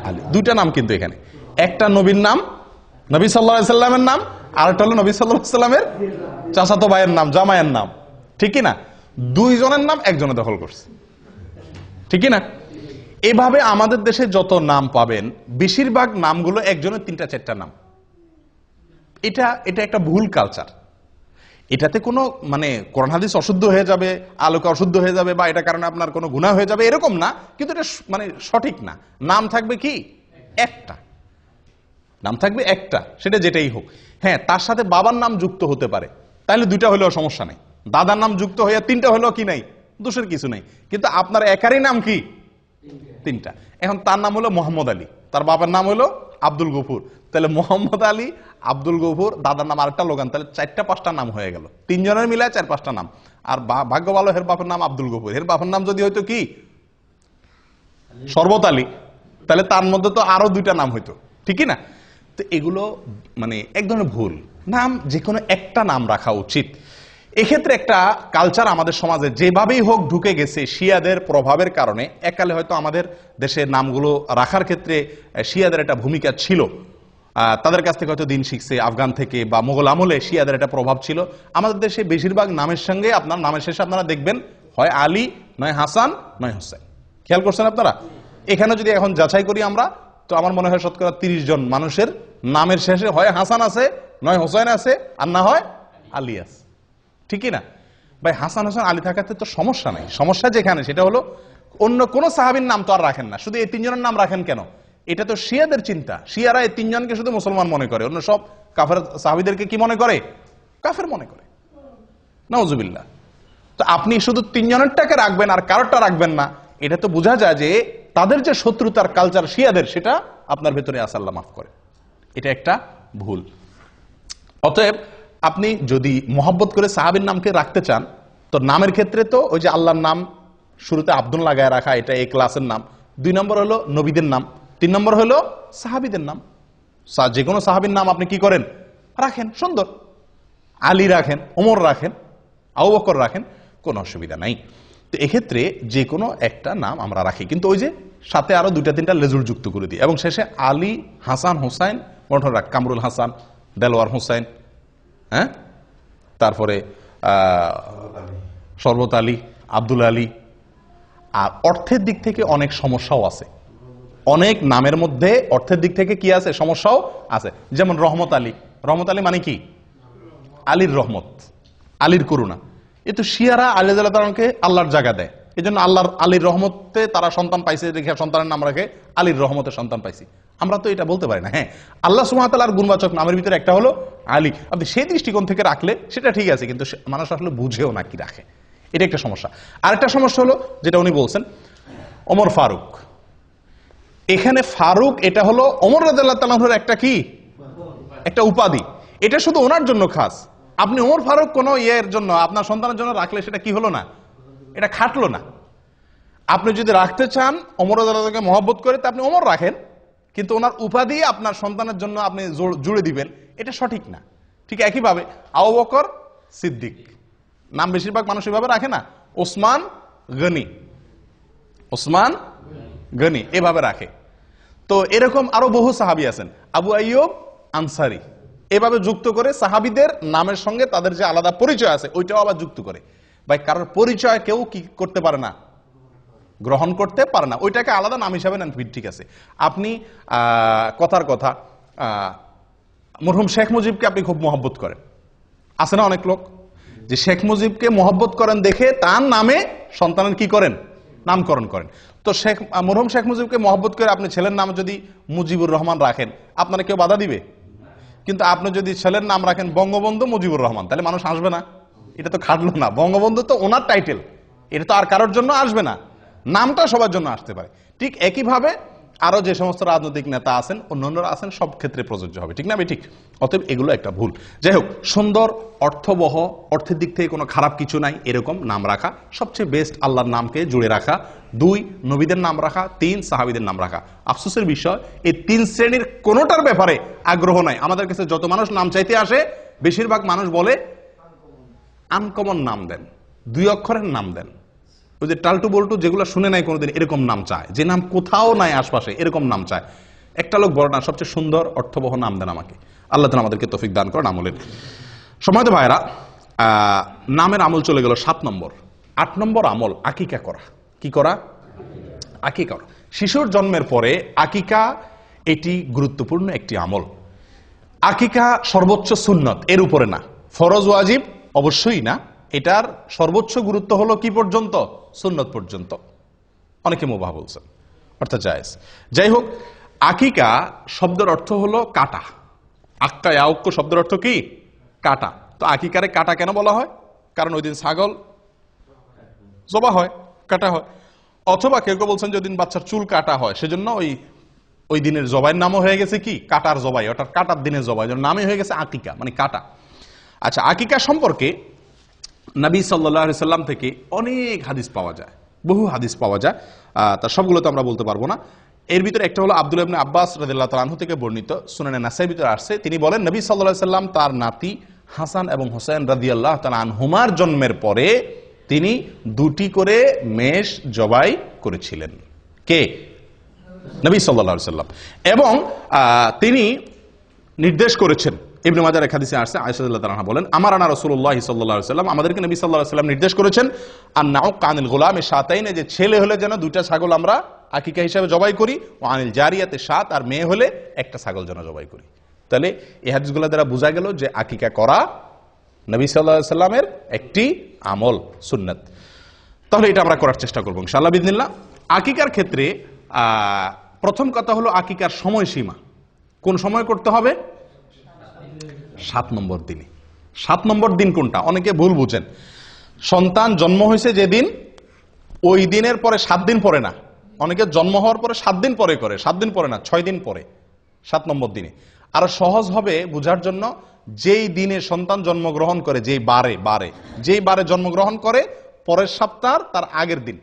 আলী, 2টা নাম কিন্তু এখানে। একটা নবীর নাম, নবী সাল্লাল্লাহু আলাইহি সাল্লামের নাম, আর একটা হলো নবী সাল্লাল্লাহু আলাইহি সাল্লামের চাচাতো ভাইয়ের নাম, জামাইয়ের নাম, ঠিক কি না? 2 জনের নাম একজনে দখল করছে, ঠিক কি না? এভাবে আমাদের দেশে যত নাম পাবেন বেশিরভাগ নামগুলো একজনের 3টা-4টা নাম। এটা একটা ভুল কালচার। এটাতে কোনো মানে কোরআন হাদিস অশুদ্ধ হয়ে যাবে, আলোকে অশুদ্ধ হয়ে যাবে, বা এটা কারণে আপনার কোনো গুনাহ হয়ে যাবে এরকম না, কিন্তু এটা মানে সঠিক না। নাম থাকবে কি একটা, নাম থাকবে একটা, সেটা যেটাই হোক। হ্যাঁ, তার সাথে বাবার নাম যুক্ত হতে পারে, তাহলে 2টা হলেও সমস্যা নেই। দাদার নাম যুক্ত হয়ে 3টা হলেও কি নাই, দোষের কিছু নেই। কিন্তু আপনার একারই নাম কি 3টা। এখন তার নাম হলো মোহাম্মদ আলী, তার বাবার নাম হলো আব্দুল গফুর, তাহলে মোহাম্মদ আলী, আব্দুল গফুর, দাদার নাম আরেকটা লোগান, তাহলে 4টা-5টা নাম হয়ে গেল। 3 জনের মিলায় 4-5টা নাম। আর ভাগ্য ভালো হের বাপের নাম আব্দুল গফুর, হের বাপের নাম যদি হয়তো কি শরবত আলী, তাহলে তার মধ্যে তো আরো 2টা নাম হইতো, ঠিকই না? তো এগুলো মানে এক ধরনের ভুল। নাম যে কোনো একটা নাম রাখা উচিত। এক্ষেত্রে একটা কালচার আমাদের সমাজে যেভাবেই হোক ঢুকে গেছে শিয়াদের প্রভাবের কারণে। এককালে হয়তো আমাদের দেশের নামগুলো রাখার ক্ষেত্রে শিয়াদের একটা ভূমিকা ছিল, তাদের কাছ থেকে হয়তো দিন শিখছে, আফগান থেকে বা মোগল আমলে শিয়াদের একটা প্রভাব ছিল। আমাদের দেশে বেশিরভাগ নামের সঙ্গে আপনার নামের শেষে আপনারা দেখবেন হয় আলী, নয় হাসান, নয় হোসেন। খেয়াল করছেন আপনারা? এখানে যদি এখন যাচাই করি আমরা, তো আমার মনে হয় শতকরা 30 জন মানুষের নামের শেষে হয় হাসান আছে, নয় হোসেন আছে, আর না হয় আলী আছে, ঠিকই না? ভাই হাসান হোসেন আলী থাকাতে তো সমস্যা নাই। সমস্যা যেখানে সেটা হলো অন্য কোন সাহাবীর নাম তো আর রাখেন না, শুধু এই 3 জনের নাম রাখেন কেন? এটা তো শিয়াদের চিন্তা। শিয়ারা এই 3 জনকে শুধু মুসলমান মনে করে, অন্য সব কাফের সাহাবীদেরকে কি মনে করে? কাফের মনে করে। নাউজুবিল্লাহ। তো আপনি শুধু 3 জনেরটাকে রাখবেন আর কারোরটা রাখবেন না, এটা তো বোঝা যায় যে তাদের যে শত্রুতার কালচার শিয়াদের, সেটা আপনার ভেতরে আছে, আল্লাহ মাফ করে। এটা একটা ভুল। অতএব আপনি যদি মহব্বত করে সাহাবীর নামকে রাখতে চান, তো নামের ক্ষেত্রে তো ওই যে আল্লাহর নাম শুরুতে আব্দুল লাগায় রাখা, এটা এই ক্লাসের নাম। 2 নম্বর হলো নবীদের নাম, 3 নম্বর হলো সাহাবীদের নাম। যে কোনো সাহাবীর নাম আপনি কি করেন, রাখেন, সুন্দর। আলী রাখেন, ওমর রাখেন, আবু বকর রাখেন, কোনো অসুবিধা নাই। তো এক্ষেত্রে যে কোনো একটা নাম আমরা রাখি, কিন্তু ওই যে সাথে আরো 2-3টা লেজুর যুক্ত করে দিই, এবং শেষে আলী, হাসান, হোসাইন মনে রাখ, কামরুল হাসান, দেলোয়ার হোসাইন, হ্যাঁ, তারপরে শরবত আলী, আব্দুল আলী। আর অর্থের দিক থেকে অনেক সমস্যাও আছে, অনেক নামের মধ্যে অর্থের দিক থেকে কি আছে, সমস্যাও আছে। যেমন রহমত আলী, রহমত আলী মানে কি? আলীর রহমত, আলীর করুণা। এ তো শিয়ারা আলী রাদিয়াল্লাহু তাআলাকে আল্লাহর জায়গা দেয়, এই জন্য আল্লাহর আলীর রহমতে তারা সন্তান পাইছে, দেখে সন্তানের নাম রাখে আলীর রহমতের সন্তান পাইছি। আমরা তো এটা বলতে পারি না। হ্যাঁ, আল্লাহ সুবহানাহু ওয়া তাআলার গুণবাচক নামের ভিতরে একটা হলো আলী। আপনি সেই দৃষ্টিকোণ থেকে রাখলে সেটা ঠিক আছে, কিন্তু মানুষ আসলে বুঝেও না কি রাখে, এটা একটা সমস্যা। আরেকটা সমস্যা হলো যেটা উনি বলছেন, ওমর ফারুক। এখানে ফারুক এটা হলো ওমর রাদিয়াল্লাহু তাআলার একটা কি, একটা উপাধি। এটা শুধু ওনার জন্য খাস। আপনি ওমর ফারুক কোন ইয়ের জন্য আপনার সন্তানের জন্য রাখলে সেটা কি হলো না, এটা খাটলো না। আপনি যদি রাখতে চান ওমর রাদিয়াল্লাহু তাআলাকে মহব্বত করে, তা আপনি ওমর রাখেন, কিন্তু ওনার উপাধি আপনার সন্তানের জন্য আপনি জুড়ে দিবেন, এটা সঠিক না। ঠিক একইভাবে আবু বকর সিদ্দিক নাম বেশিরভাগ মানুষ এভাবে রাখে না, ওসমান গনি, ওসমান গনি এভাবে রাখে। তো এরকম আরো বহু সাহাবী আছেন, আবু আইয়ুব আনসারী, এভাবে যুক্ত করে সাহাবীদের নামের সঙ্গে তাদের যে আলাদা পরিচয় আছে ওইটাও আবার যুক্ত করে। ভাই কারোর পরিচয় কেউ কি করতে পারে না, গ্রহণ করতে পারে না, ওইটাকে আলাদা নাম হিসাবে নেন, ঠিক আছে। আপনি কথার কথা মরহুম শেখ মুজিবকে আপনি খুব মহব্বত করেন, আছে না অনেক লোক যে শেখ মুজিবকে মহব্বত করেন দেখে তার নামে সন্তানের কি করেন, নামকরণ করেন। তো মরহুম শেখ মুজিবকে মহব্বত করে আপনি ছেলের নাম যদি মুজিবুর রহমান রাখেন, আপনারা কেউ বাধা দিবে? কিন্তু আপনি যদি ছেলের নাম রাখেন বঙ্গবন্ধু মুজিবুর রহমান, তাহলে মানুষ আসবে না? এটা তো খাটলো না। বঙ্গবন্ধু তো ওনার টাইটেল, এটা তো আর কারোর জন্য আসবে না, নামটা সবার জন্য আসতে পারে। ঠিক একইভাবে আরো যে সমস্ত রাজনৈতিক নেতা আছেন, অন্যান্যরা আছেন, সব ক্ষেত্রে প্রযোজ্য হবে, ঠিক না? ঠিক। অতএব এগুলো একটা ভুল। যাই হোক, সুন্দর, অর্থবহ, অর্থের দিক থেকে কোনো খারাপ কিছু নাই এরকম নাম রাখা সবচেয়ে বেস্ট। আল্লাহর নামকে জুড়ে রাখা। 2, নবীদের নাম রাখা। 3, সাহাবীদের নাম রাখা। আফসোসের বিষয়, এই 3 শ্রেণীর কোনোটার ব্যাপারে আগ্রহ নাই। আমাদের কাছে যত মানুষ নাম চাইতে আসে, বেশিরভাগ মানুষ বলে আনকমন নাম দেন, 2 অক্ষরের নাম দেন। ওই যে টালটু বল্টু যেগুলো শুনে নাই কোনোদিন, এরকম নাম চায়, যে নাম কোথাও নাই আশপাশে, এরকম নাম চায়। একটা লোক বড় না, সবচেয়ে সুন্দর অর্থবহ নাম দেন আমাকে। আল্লাহ তাআলা আমাদেরকে তৌফিক দান করেন আমলের। সময়ত ভাইরা, নামের আমল চলে গেল 7 নম্বর। 8 নম্বর আমল আকিকা করা। কি করা? আকিকা করা। শিশুর জন্মের পরে আকিকা, এটি গুরুত্বপূর্ণ একটি আমল। আকিকা সর্বোচ্চ সুন্নত, এর উপরে না। ফরজ ওয়াজিব অবশ্যই না। এটার সর্বোচ্চ গুরুত্ব হলো কি পর্যন্ত? সুন্নত পর্যন্ত। অনেকে মুবাহ বলছেন, অর্থাৎ জায়েজ। যাই হোক, আকিকা শব্দের অর্থ হলো কাটা। আক্কা ইয়াউক্ক শব্দের অর্থ কি? কাটা। তো আকিকারে কাটা কেন বলা হয়? কারণ ওই দিন ছাগল জবা হয়, কাটা হয়। অথবা কেউ কেউ বলছেন যে ওই দিন বাচ্চার চুল কাটা হয়, সেজন্য ওই দিনের জবাইয়ের নামও হয়ে গেছে কি? কাটার জবাই, অর্থাৎ কাটার দিনের জবাই, নামই হয়ে গেছে আকিকা, মানে কাটা। আচ্ছা, আকিকা সম্পর্কে নবী সাল্লাল্লাহু আলাইহি সাল্লাম থেকে অনেক হাদিস পাওয়া যায়, বহু হাদিস পাওয়া যায়। তার সবগুলো তো আমরা বলতে পারবো না। এর ভিতরে একটা হলো আব্দুল্লাহ ইবনে আব্বাস রাদিয়াল্লাহু তাআলা আনহু থেকে বর্ণিত, সুনানে নাসাঈর ভিতরে আসছে। তিনি বলেন, নবী সাল্লাল্লাহু আলাইহি সাল্লাম তার নাতি হাসান এবং হোসেন রাদিয়াল্লাহু তাআলা আনহুমার জন্মের পরে তিনি 2টি করে মেষ জবাই করেছিলেন। কে? নবী সাল্লাল্লাহু আলাইহি সাল্লাম। এবং তিনি নির্দেশ করেছেন, ইবনে মাজার এক হাদিসে আসছে, আয়েশা রাদিয়াল্লাহু তাআলা আনহা বলেন, আমারানা রাসূলুল্লাহ সাল্লাল্লাহু আলাইহি সাল্লাম, আমাদেরকে নবী সাল্লাল্লাহু আলাইহি সাল্লাম নির্দেশ করেছেন, আন্নাউ কানিল গোলামে শাতাইন, যে ছেলে হলে যেন 2টা ছাগল আমরা আকিকা হিসাবে জবাই করি, ও আনিল জারিয়াতে 7, আর মেয়ে হলে 1টা ছাগল যেন জবাই করি। তাহলে এই হাদিসগুলো দ্বারা বোঝা গেল যে আকিকা করা নবী সাল্লাল্লাহু আলাইহি সাল্লামের একটি আমল, সুন্নাত। তাহলে এটা আমরা করার চেষ্টা করবো ইনশাআল্লাহ বিইذনিল্লাহ। আকিকার ক্ষেত্রে প্রথম কথা হলো আকিকার সময়সীমা। কোন সময় করতে হবে? 7 নম্বর দিনে। 7 নম্বর দিন কোনটা? অনেকে ভুল বুঝেন। সন্তান জন্ম হয়েছে যেদিন, ওই দিনের পরে 7 দিন পরে না। অনেকে জন্ম হওয়ার পরে 7 দিন পরে করে, 7 দিন পরে না, 6 দিন পরে, 7 নম্বর দিনে। আরো সহজ হবে বোঝার জন্য, যেই দিনে সন্তান জন্মগ্রহণ করে, যেই বারে জন্মগ্রহণ করে, পরের সপ্তাহ তার আগের দিন।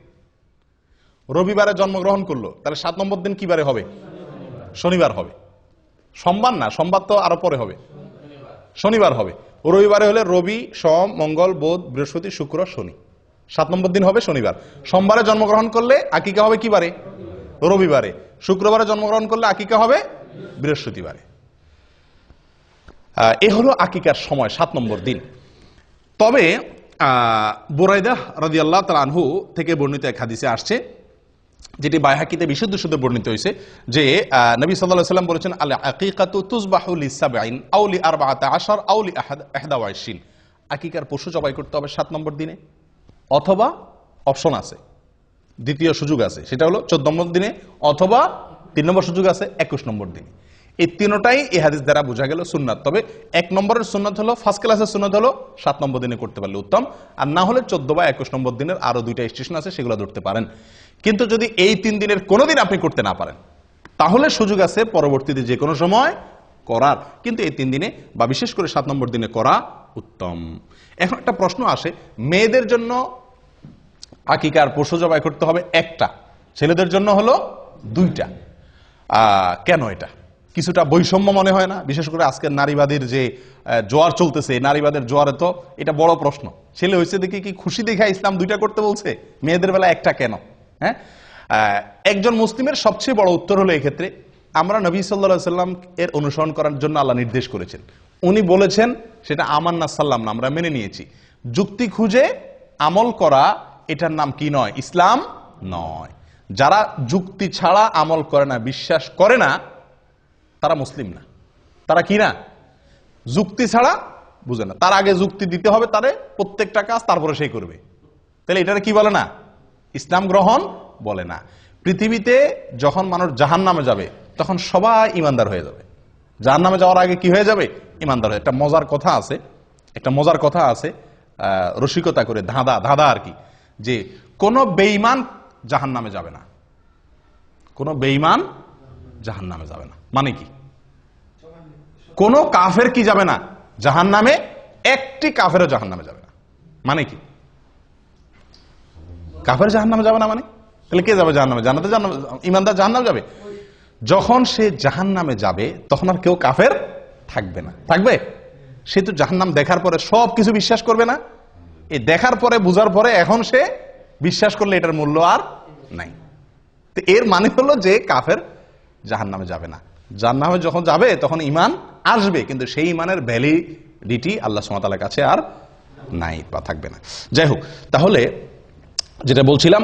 রবিবারে জন্মগ্রহণ করলো, তাহলে 7 নম্বর দিন কি বারে হবে? শনিবার হবে। সোমবার না, সোমবার তো আরো পরে হবে, শনিবার হবে। রবিবারে হলে রবি, সোম, মঙ্গল, বুধ, বৃহস্পতি, শুক্র, শনি। 7 নম্বর দিন হবে শনিবার। সোমবারে জন্মগ্রহণ করলে আকিকা হবে কি বারে? রবিবারে। শুক্রবারে জন্মগ্রহণ করলে আকিকা হবে বৃহস্পতিবারে। এ হলো আকিকার সময়, 7 নম্বর দিন। তবে বুরাইদা রাদিয়াল্লাহু তাআলা আনহু থেকে বর্ণিত এক হাদিসে আসছে, যেটি বাইহাকিতে বিশুদ্ধ শুদ্ধ বর্ণিত হয়েছে, যে নবী সাল্লাল্লাহু আলাইহি সাল্লাম বলেছেন, আল আকিকাতু তুযবাহু লি-7 আও লি-14 আও লি-21। আকিকার পশু জবাই করতে হবে 7 নম্বর দিনে, অথবা অপশন আছে, দ্বিতীয় সুযোগ আছে, সেটা হলো 14 নম্বর দিনে, অথবা 3 নম্বর সুযোগ আছে 21 নম্বর দিনে। এই তিনটাই এই হাদিস দ্বারা বোঝা গেল সুন্নাত। তবে 1 নম্বরের সুন্নাত হলো, ফার্স্ট ক্লাসের সুন্নাত হলো 7 নম্বর দিনে করতে পারলে উত্তম, আর না হলে 14 বা 21 নম্বর দিনের আরো 2টা স্টেশন আছে, সেগুলো ধরতে পারেন। কিন্তু যদি এই 3 দিনের কোনো দিন আপনি করতে না পারেন, তাহলে সুযোগ আছে পরবর্তীতে যে কোনো সময় করার, কিন্তু এই 3 দিনে বা বিশেষ করে 7 নম্বর দিনে করা উত্তম। এখন একটা প্রশ্ন আসে, মেয়েদের জন্য আকিকার পশু জবাই করতে হবে 1টা, ছেলেদের জন্য হলো 2টা। কেন? এটা কিছুটা বৈষম্য মনে হয় না? বিশেষ করে আজকের নারীবাদীর যে জোয়ার চলতেছে, নারীবাদের জোয়ারে তো এটা বড় প্রশ্ন। ছেলে হয়েছে দেখে কি খুশি দেখা ইসলাম 2টা করতে বলছে, মেয়েদের বেলা 1টা কেন? হ্যাঁ, একজন মুসলিমের সবচেয়ে বড় উত্তর হলো এক্ষেত্রে, আমরা নবী সাল্লাল্লাহু আলাইহি সাল্লাম এর অনুসরণ করার জন্য আল্লাহ নির্দেশ করেছেন। উনি বলেছেন, সেটা আমান্না সাল্লাম না, আমরা মেনে নিয়েছি। যুক্তি খুঁজে আমল করা, এটার নাম কি নয়? ইসলাম নয়। যারা যুক্তি ছাড়া আমল করে না, বিশ্বাস করে না, তারা মুসলিম না। তারা কি না? যুক্তি ছাড়া বুঝে না। তার আগে যুক্তি দিতে হবে তারে, প্রত্যেকটা কাজ তারপরে সেই করবে। তাহলে এটারে কি বলে না? ইসলাম গ্রহণ বলে না। পৃথিবীতে যখন মানুষ জাহান্নামে যাবে, তখন সবাই ইমানদার হয়ে যাবে। জাহান্নামে যাওয়ার আগে কি হয়ে যাবে? ইমানদার হয়ে। একটা মজার কথা আছে, রসিকতা করে, ধাঁধা আর কি, যে কোন বেঈমান জাহান্নামে যাবে না, কোন বেঈমান জাহান্নামে যাবে না। মানে কি? কোন কাফের কি যাবে না জাহান্নামে? একটি কাফেরও জাহান্নামে যাবে না। মানে কি? কাফের জাহান্নামে যাবে না মানে? তাহলে কে যাবে জাহান্নামে? জান্নাতে ইমানদার জাহান্নামে যাবে। যখন সে জাহান্নামে যাবে তখন আর কেউ কাফের থাকবে না। থাকবে? সে তো জাহান্নাম দেখার পরে সবকিছু বিশ্বাস করবে না? এই দেখার পরে বুঝার পরে এখন সে বিশ্বাস করলে এটার মূল্য আর নাই। তো এর মানে হলো যে কাফের জাহান্নামে যাবে না। জাহান্নামে যখন যাবে তখন ঈমান আসবে, কিন্তু সেই ঈমানের ভ্যালিডিটি আল্লাহ সুবহানাহু ওয়া তাআলার কাছে আর নাই বা থাকবে না। যাই হোক, তাহলে যেটা বলছিলাম,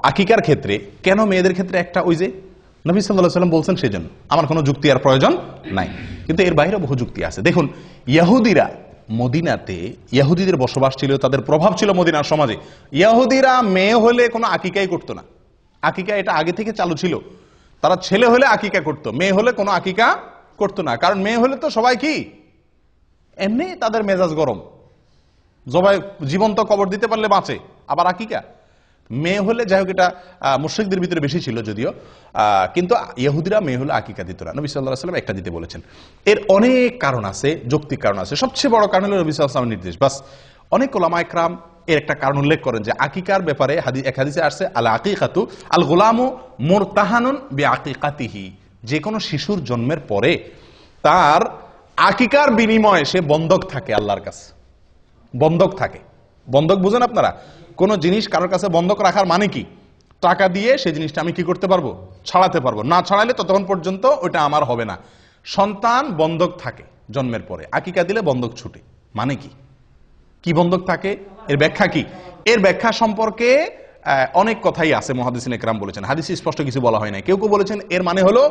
আকিকার ক্ষেত্রে কেন মেয়েদের ক্ষেত্রে একটা, ওই যে নবী সাল্লাল্লাহু আলাইহি ওয়াসাল্লাম বলছেন সেজন্য, আমার কোনো যুক্তি আর প্রয়োজন নাই। কিন্তু এর বাইরে বহু যুক্তি আছে। দেখুন, ইহুদিরা মদিনাতে, ইহুদিদের বসবাস ছিল, তাদের প্রভাব ছিল মদিনার সমাজে। ইহুদিরা মেয়ে হলে কোনো আকিকাই করতো না। আকিকা এটা আগে থেকে চালু ছিল। তারা ছেলে হলে আকিকা করতো, মেয়ে হলে কোনো আকিকা করতো না। কারণ মেয়ে হলে তো সবাই কি এমনি তাদের মেজাজ গরম, জবাই জীবন্ত কবর দিতে পারলে বাঁচে, আবার আকিকা মেয়ে হলে, যাই হোক এটা মুশরিকদের ভিতরে বেশি ছিল যদিও, কিন্তু ইহুদিরা মেয়ে হলে আকিকা দিত না। নবী সাল্লাল্লাহু আলাইহি ওয়াসাল্লাম একটা দিতে বলেছেন। এর অনেক কারণ আছে, যৌক্তিক কারণ আছে। সবচেয়ে বড় কারণ হলো নবী সাল্লাল্লাহু আলাইহি ওয়াসাল্লামের নির্দেশ। বাস, অনেক উলামা ইকরাম এর একটা কারণ উল্লেখ করেন যে আকিকার ব্যাপারে এক হাদিসে আসছে, আল আকিকাতু আল গুলামু মুরতাহানুন বিআকিকাতিহি, যে কোনো শিশুর জন্মের পরে তার আকিকার বিনিময়ে সে বন্ধক থাকে আল্লাহর কাছে। বন্ধক থাকে। বন্ধক বুঝেন আপনারা? কোন জিনিস কারোর কাছে বন্ধক রাখার মানে কি? টাকা দিয়ে সেই জিনিসটা আমি কি করতে পারবো? ছাড়াতে পারবো। না ছাড়াইলে ততক্ষণ পর্যন্ত ওইটা আমার হবে না। সন্তান বন্ধক থাকে জন্মের পরে, আকিকা দিলে বন্ধক ছুটে। মানে কি? কি বন্ধক থাকে? এর ব্যাখ্যা কি? এর ব্যাখ্যা সম্পর্কে অনেক কথাই আছে, মুহাদ্দিসিনে কেরাম বলেছেন। হাদিসে স্পষ্ট কিছু বলা হয় না। কেউ কেউ বলেছেন এর মানে হলো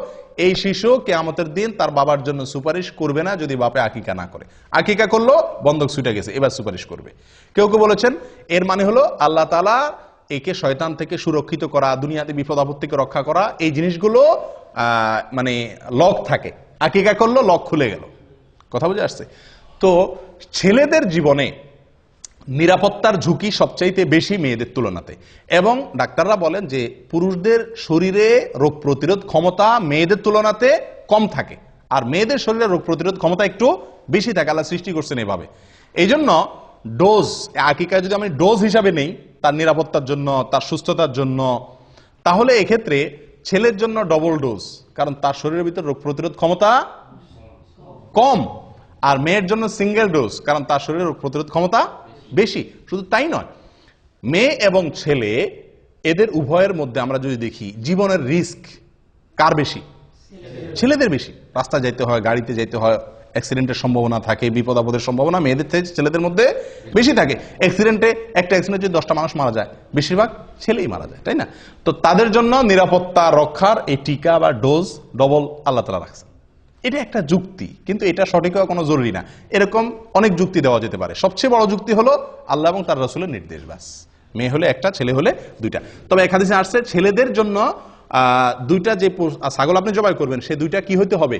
এই শিশু কিয়ামতের দিন তার বাবার জন্য সুপারিশ করবে না যদি বাপে আকিকা না করে। আকিকা করলো, বন্ধক ছুটে গেছে, এবার সুপারিশ করবে। কেউ কেউ বলেছেন এর মানে হলো আল্লাহ তাআলা একে শয়তান থেকে সুরক্ষিত করা, দুনিয়াতে বিপদ আপদ থেকে রক্ষা করা, এই জিনিসগুলো মানে লক থাকে। আকিকা করলো, লক খুলে গেল। কথা বুঝে আসছে? তো ছেলেদের জীবনে নিরাপত্তার ঝুঁকি সবচাইতে বেশি মেয়েদের তুলনাতে, এবং ডাক্তাররা বলেন যে পুরুষদের শরীরে রোগ প্রতিরোধ ক্ষমতা মেয়েদের তুলনাতে কম থাকে, আর মেয়েদের শরীরে রোগ প্রতিরোধ ক্ষমতা একটু বেশি থাকে। আল্লাহ সৃষ্টি করছেন এভাবে। এই জন্য ডোজ, আকিকায় যদি আমি ডোজ হিসাবে নেই তার নিরাপত্তার জন্য, তার সুস্থতার জন্য, তাহলে এক্ষেত্রে ছেলের জন্য ডবল ডোজ, কারণ তার শরীরের ভিতর রোগ প্রতিরোধ ক্ষমতা কম। আর মেয়ের জন্য সিঙ্গেল ডোজ, কারণ তার শরীরের রোগ প্রতিরোধ ক্ষমতা বেশি। শুধু তাই নয়, মেয়ে এবং ছেলে এদের উভয়ের মধ্যে আমরা যদি দেখি জীবনের রিস্ক কার বেশি? ছেলেদের বেশি। রাস্তায় যাইতে হয়, গাড়িতে যাইতে হয়, অ্যাক্সিডেন্টের সম্ভাবনা থাকে, বিপদ আপদের সম্ভাবনা মেয়েদের থেকে ছেলেদের মধ্যে বেশি থাকে। অ্যাক্সিডেন্টে, একটা অ্যাক্সিডেন্টে যদি 10টা মানুষ মারা যায়, বেশিরভাগ ছেলেই মারা যায়, তাই না? তো তাদের জন্য নিরাপত্তা রক্ষার এই টিকা বা ডোজ ডবল আল্লাহ তাআলা রাখছেন। এটা একটা যুক্তি, কিন্তু এটা সঠিক হওয়া কোনো জরুরি না। এরকম অনেক যুক্তি দেওয়া যেতে পারে। সবচেয়ে বড় যুক্তি হলো আল্লাহ এবং তার রাসূলের নির্দেশ। বাস, মেয়ে হলে একটা, ছেলে হলে দুইটা। তবে এক হাদিসে আসছে ছেলেদের জন্য দুইটা যে ছাগল আপনি জবাই করবেন, সে দুইটা কি হইতে হবে?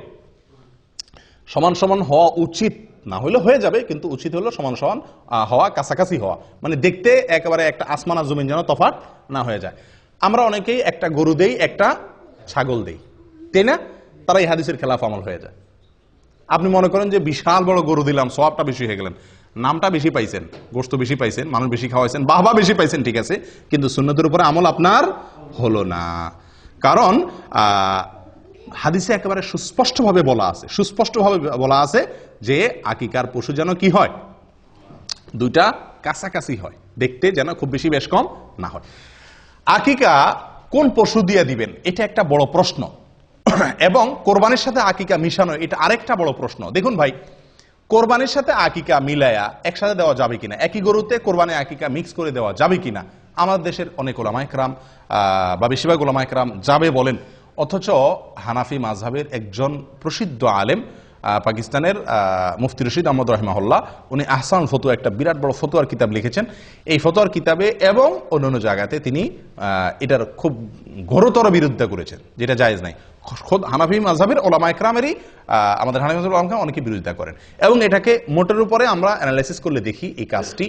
সমান সমান হওয়া উচিত। না হলে হয়ে যাবে, কিন্তু উচিত হলো সমান সমান হওয়া, কাছাকাছি হওয়া। মানে দেখতে একেবারে একটা আসমান আর জমিন যেন তফাৎ না হয়ে যায়। আমরা অনেকেই একটা গরু দেই, একটা ছাগল দেই, তাই না? তারা এই হাদিসের খেলাফ আমল হয়ে যায়। আপনি মনে করেন যে বিশাল বড় গরু দিলাম, সওয়াবটা বেশি হয়ে গেলেন, নামটা বেশি পাইছেন, গোশত বেশি পাইছেন, মানুষ বেশি খাওয়াইছেন, বাহবা বেশি পাইছেন, ঠিক আছে, কিন্তু সুন্নতের উপরে আমল আপনার হলো না। কারণ হাদিসে একেবারে সুস্পষ্টভাবে বলা আছে যে আকিকার পশু যেন কি হয়? দুইটা কাছাকাছি হয়, দেখতে যেন খুব বেশি বেশ কম না হয়। আকিকা কোন পশু দিয়ে দিবেন, এটা একটা বড় প্রশ্ন। এবং কোরবানির সাথে আকিকা মিশানো, এটা আরেকটা বড় প্রশ্ন। দেখুন ভাই, কোরবানির সাথে আকিকা মিলায়া একসাথে দেওয়া যাবে কিনা, একই গরুতে কোরবানি আকিকা মিক্স করে দেওয়া যাবে কিনা, আমাদের দেশের অনেক ওলামা ইকরাম বা বেশিরভাগ ওলামা ইকরাম যাবে বলেন। অথচ হানাফি মাযহাবের একজন প্রসিদ্ধ আলেম, পাকিস্তানের মুফতি রশিদ আহমদ রাহিমাহুল্লাহ, উনি আহসান ফতোয়া, একটা বিরাট বড় ফতোয়ার কিতাব লিখেছেন। এই ফতোয়ার কিতাবে এবং অন্যান্য জায়গাতে তিনি এটার খুব ঘোরতর বিরোধিতা করেছেন, যেটা জায়েজ নাই। খোদ হানাফি মাযহাবের ওলামা ইকরামেরই, আমাদের হানাফি মাযহাবের ওলামা অনেকে বিরোধিতা করেন, এবং এটাকে মোটের উপরে আমরা অ্যানালাইসিস করলে দেখি এই কাজটি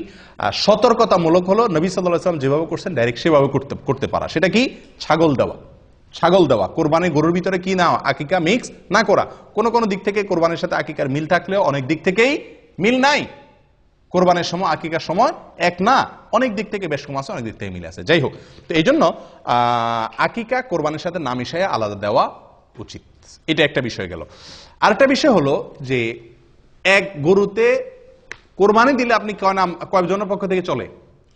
সতর্কতামূলক হলো। নবী সাল্লাল্লাহু আলাইহি ওয়াসাল্লাম যেভাবে করছেন ডাইরেক্ট সেভাবে করতে পারা। সেটা কি? ছাগল দেওয়া। ছাগল দেওয়া, কোরবানি গরুর ভিতরে কি না আকিকা মিক্স না করা। কোন কোন দিক থেকে কোরবানির সাথে আকিকার মিল থাকলেও অনেক দিক থেকেই মিল নাই। কোরবানির সময় আকিকার সময় এক না, অনেক দিক থেকে বেশ কম আছে, অনেক দিক থেকে মিল আছে। যাই হোক, তো এই জন্য আকিকা কোরবানির সাথে না মিশাইয়া আলাদা দেওয়া উচিত। এটা একটা বিষয় গেল। আরেকটা বিষয় হলো যে এক গরুতে কোরবানি দিলে আপনি কয়জনের পক্ষ থেকে চলে?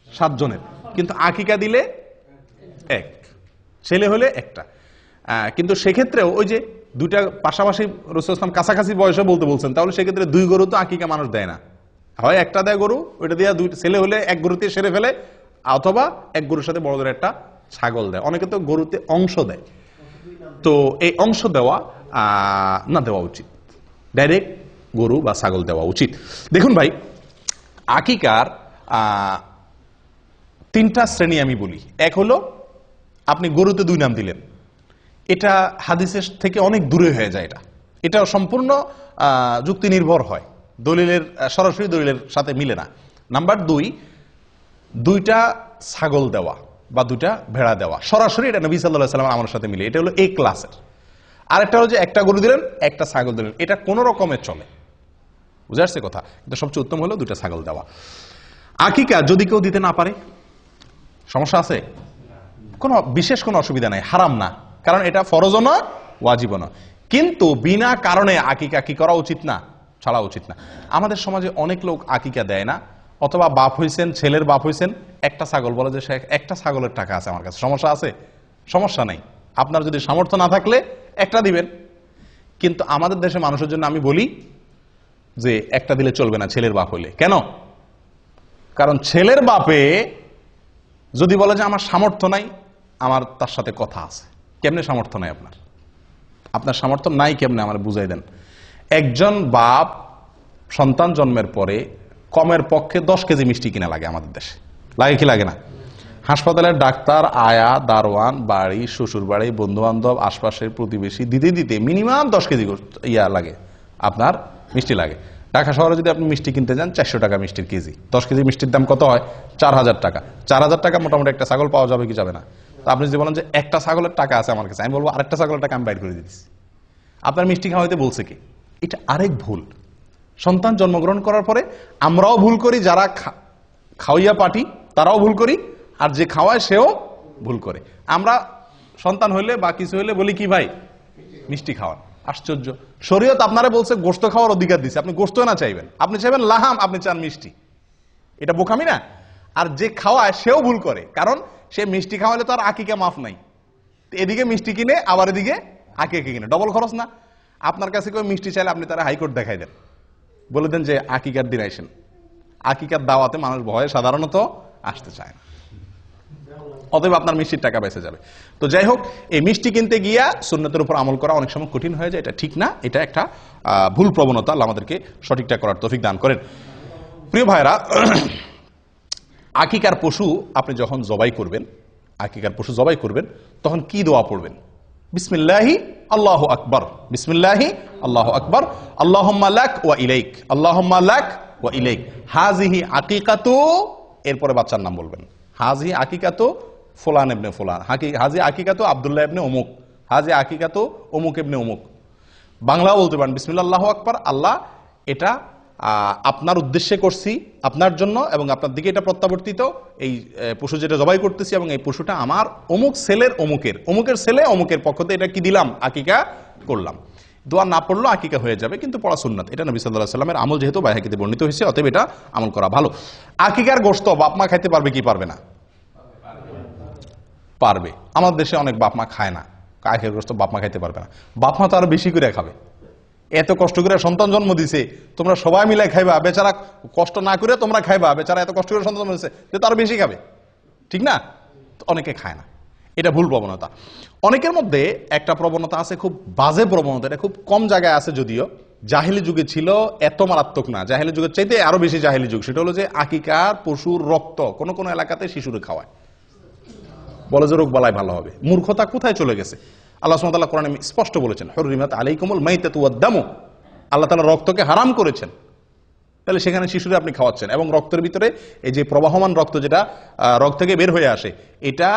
7 জনের। কিন্তু আকিকা দিলে এক, ছেলে হলে একটা। কিন্তু সেক্ষেত্রেও ওই যে দুইটা পাশাপাশি রাসূল সাল্লাল্লাহু আলাইহি ওয়াসাল্লাম কাছাকাছি বয়সে বলতে বলছেন, তাহলে সেক্ষেত্রে 2 গরু তো আকিকা মানুষ দেয় না, হয় একটা দেয় গরু, ওইটা দিয়ে দুই ছেলে হলে এক গরুতে সেরে ফেলে, অথবা এক গরুর সাথে বড়দের একটা ছাগল দেয়। অনেকে তো গরুতে অংশ দেয়, তো এই অংশ দেওয়া না দেওয়া উচিত, ডাইরেক্ট গরু বা ছাগল দেওয়া উচিত। দেখুন ভাই, আকিকার 3টা শ্রেণী আমি বলি। এক হলো আপনি গরুতে 2 নাম দিলেন, এটা হাদিসের থেকে অনেক দূরে হয়ে যায়। এটা সম্পূর্ণ যুক্তি নির্ভর হয়, দলিলের সরাসরি দলিলের সাথে মিলে না। নাম্বার 2, 2টা ছাগল দেওয়া বা 2টা ভেড়া দেওয়া সরাসরি, এটা নবী সাল্লাল্লাহু আলাইহি ওয়াসাল্লাম আমার সাথে মিলে, এটা হলো এই ক্লাসের। আরেকটা হলো যে একটা গরু দিলেন, একটা ছাগল দিলেন, এটা কোন রকমের চলে, বুঝে আসছে কথা? কিন্তু সবচেয়ে উত্তম হলো 2টা ছাগল দেওয়া। আকিকা যদি কেউ দিতে না পারে, সমস্যা আছে? কোনো বিশেষ কোনো অসুবিধা নাই, হারাম না, কারণ এটা ফরজও নয় ওয়াজিবও নয়। কিন্তু বিনা কারণে আকিকা কি করা উচিত না? ছাড়া উচিত না। আমাদের সমাজে অনেক লোক আকিকা দেয় না, অথবা বাপ হইছেন, ছেলের বাপ হইছেন, একটা ছাগল বলে যে একটা ছাগলের টাকা আছে আমার কাছে, সমস্যা আছে? সমস্যা নাই, আপনার যদি সামর্থ্য না থাকলে একটা দিবেন। কিন্তু আমাদের দেশে মানুষের জন্য আমি বলি যে একটা দিলে চলবে না ছেলের বাপ হইলে। কেন? কারণ ছেলের বাপে যদি বলে যে আমার সামর্থ্য নাই, আমার তার সাথে কথা আছে। কেমনে সামর্থ্য নাই আপনার? আপনার সামর্থ্য নাই কেমনে আমার বুঝাই দেন। একজন বাপ সন্তান জন্মের পরে কমের পক্ষে 10 কেজি মিষ্টি কিনা লাগে আমাদের দেশে, লাগে কি লাগে না? হাসপাতালের ডাক্তার, আয়া, দারোয়ান, বাড়ি, শ্বশুর বাড়ি, বন্ধু বান্ধব, আশপাশের প্রতিবেশী দিতে দিতে মিনিমাম 10 কেজি লাগে, আপনার মিষ্টি লাগে। ঢাকা শহরে যদি আপনি মিষ্টি কিনতে যান, 400 টাকা মিষ্টির কেজি। 10 কেজি মিষ্টির দাম কত হয়? 4000 টাকা। 4000 টাকা মোটামুটি একটা ছাগল পাওয়া যাবে কি যাবে না? তো আপনি যদি বলেন যে একটা ছাগলের টাকা আছে আমার কাছে, আমি বলবো আরেকটা ছাগলের টাকা আমি বাইর করে দিচ্ছি। আপনার মিষ্টি খাওয়াইতে বলছে কি? এটা আরেক ভুল। সন্তান জন্মগ্রহণ করার পরে আমরাও ভুল করি, যারা খাওয়াইয়া পাঠি তারাও ভুল করি, আর যে খাওয়ায় সেও ভুল করে। আমরা সন্তান হইলে বা কিছু হইলে বলি কি ভাই মিষ্টি খাওয়ান। আশ্চর্য, শরীয়ত আপনারা বলছে গোশত খাওয়ার অধিকার দিচ্ছে, আপনি গোশত না চাইবেন, আপনি চাইবেন লাহাম, আপনি চান মিষ্টি। এটা বোকামি না? আর যে খাওয়ায় সেও ভুল করে, কারণ সে মিষ্টি খাওয়ালে তো আর আকিকা মাফ নাই। এদিকে মিষ্টি কিনে আবার এদিকে আকিকা কিনে, ডবল খরচ না? আপনার কাছে কেউ মিষ্টি চাইলে আপনি তারা হাইকোর্ট দেখাই দেন, বলে দেন যে আকিকার দিন আইসেন। আকিকার দাওয়াতে মানুষ ভয়ে সাধারণত আসতে চায় না, অতএব আপনার মিষ্টির টাকা বেঁচে যাবে। তো যাই হোক, এই মিষ্টি কিনতে গিয়া সুন্নতের উপর আমল করা অনেক সময় কঠিন হয়ে যায়, এটা ঠিক না, এটা একটা ভুল প্রবণতা। আল্লাহ আমাদেরকে সঠিকটা করার তৌফিক দান করেন। প্রিয় ভাইরা, আকিকার পশু আপনি যখন জবাই করবেন, আকিকার পশু জবাই করবেন, তখন কি দোয়া পড়বেন? বিসমিল্লাহি আল্লাহু আকবার, বিসমিল্লাহি আল্লাহু আকবার, আল্লাহুম্মা লাক ওয়া ইলাইক, আল্লাহুম্মা লাক ওয়া ইলাইক, হাযিহি আকিকাতু, এরপরে বাচ্চার নাম বলবেন, হাযিহি আকিকাতু ফুলান ইবনে ফুলান, হাযিহি আকিকাতু আব্দুল্লাহ ইবনে অমুক, হাযিহি আকিকাতু অমুক ইবনে অমুক। বাংলাও বলতে পারেন বিসমিল্লাহ আল্লাহু আকবার, আল্লাহ এটা আপনার উদ্দেশ্যে করছি, আপনার জন্য, এবং আপনার দিকে এটা প্রত্যাবর্তিত, এই পশু যেটা জবাই করতেছি, এবং এই পশুটা আমার অমুক ছেলের অমুকের, অমুকের ছেলে অমুকের পক্ষ থেকে এটা কি দিলাম, আকিকা করলাম। দোয়া না পড়লেও আকিকা হয়ে যাবে, কিন্তু পড়া সুন্নাত। এটা নবী সাল্লাল্লাহু আলাইহি ওয়াসাল্লামের আমল, যেহেতু বাইহাকিতে বর্ণিত হয়েছে, অতএব এটা আমল করা ভালো। আকিকার গোশত বাপ মা খাইতে পারবে কি পারবে না? পারবে। আমাদের দেশে অনেক বাপ মা খায় না, আকিকার গোশত বাপ মা খাইতে পারবে না। বাপ মা তো আরো বেশি করে খাবে, এত কষ্ট করে সন্তান জন্ম দিছে, তোমরা সবাই মিলে খাইবা, বেচারা কষ্ট না করে তোমরা খাইবা, বেচারা এত কষ্ট করে সন্তান জন্ম দিছে, তো আরো বেশি খাবে, ঠিক না? অনেকে খায় না, এটা ভুল প্রবণতা। অনেকের মধ্যে একটা প্রবণতা আছে, খুব বাজে প্রবণতা, এটা খুব কম জায়গায় আছে যদিও, জাহেলি যুগে ছিল, এত মারাত্মক না, জাহেলি যুগের চাইতে আরো বেশি জাহেলি যুগ। সেটা হলো যে আকিকার পশুর রক্ত কোন কোন এলাকাতে শিশুরে খাওয়ায়, বলে যে রোগ বালাই ভালো হবে। মূর্খতা কোথায় চলে গেছে? আল্লাহ সুবহানাহু ওয়া তাআলা কোরআনে স্পষ্ট বলেছেন, হুররিমাত আলাইকুমুল মাইতাতু ওয়াদ-দামু, আল্লাহ তাআলা রক্তকে হারাম করেছেন। তাহলে সেখানে শিশুরে আপনি খাওয়াচ্ছেন, এবং রক্তের ভিতরে এই যে প্রবাহমান রক্ত, যেটা রক্ত থেকে বের হয়ে আসে, এটা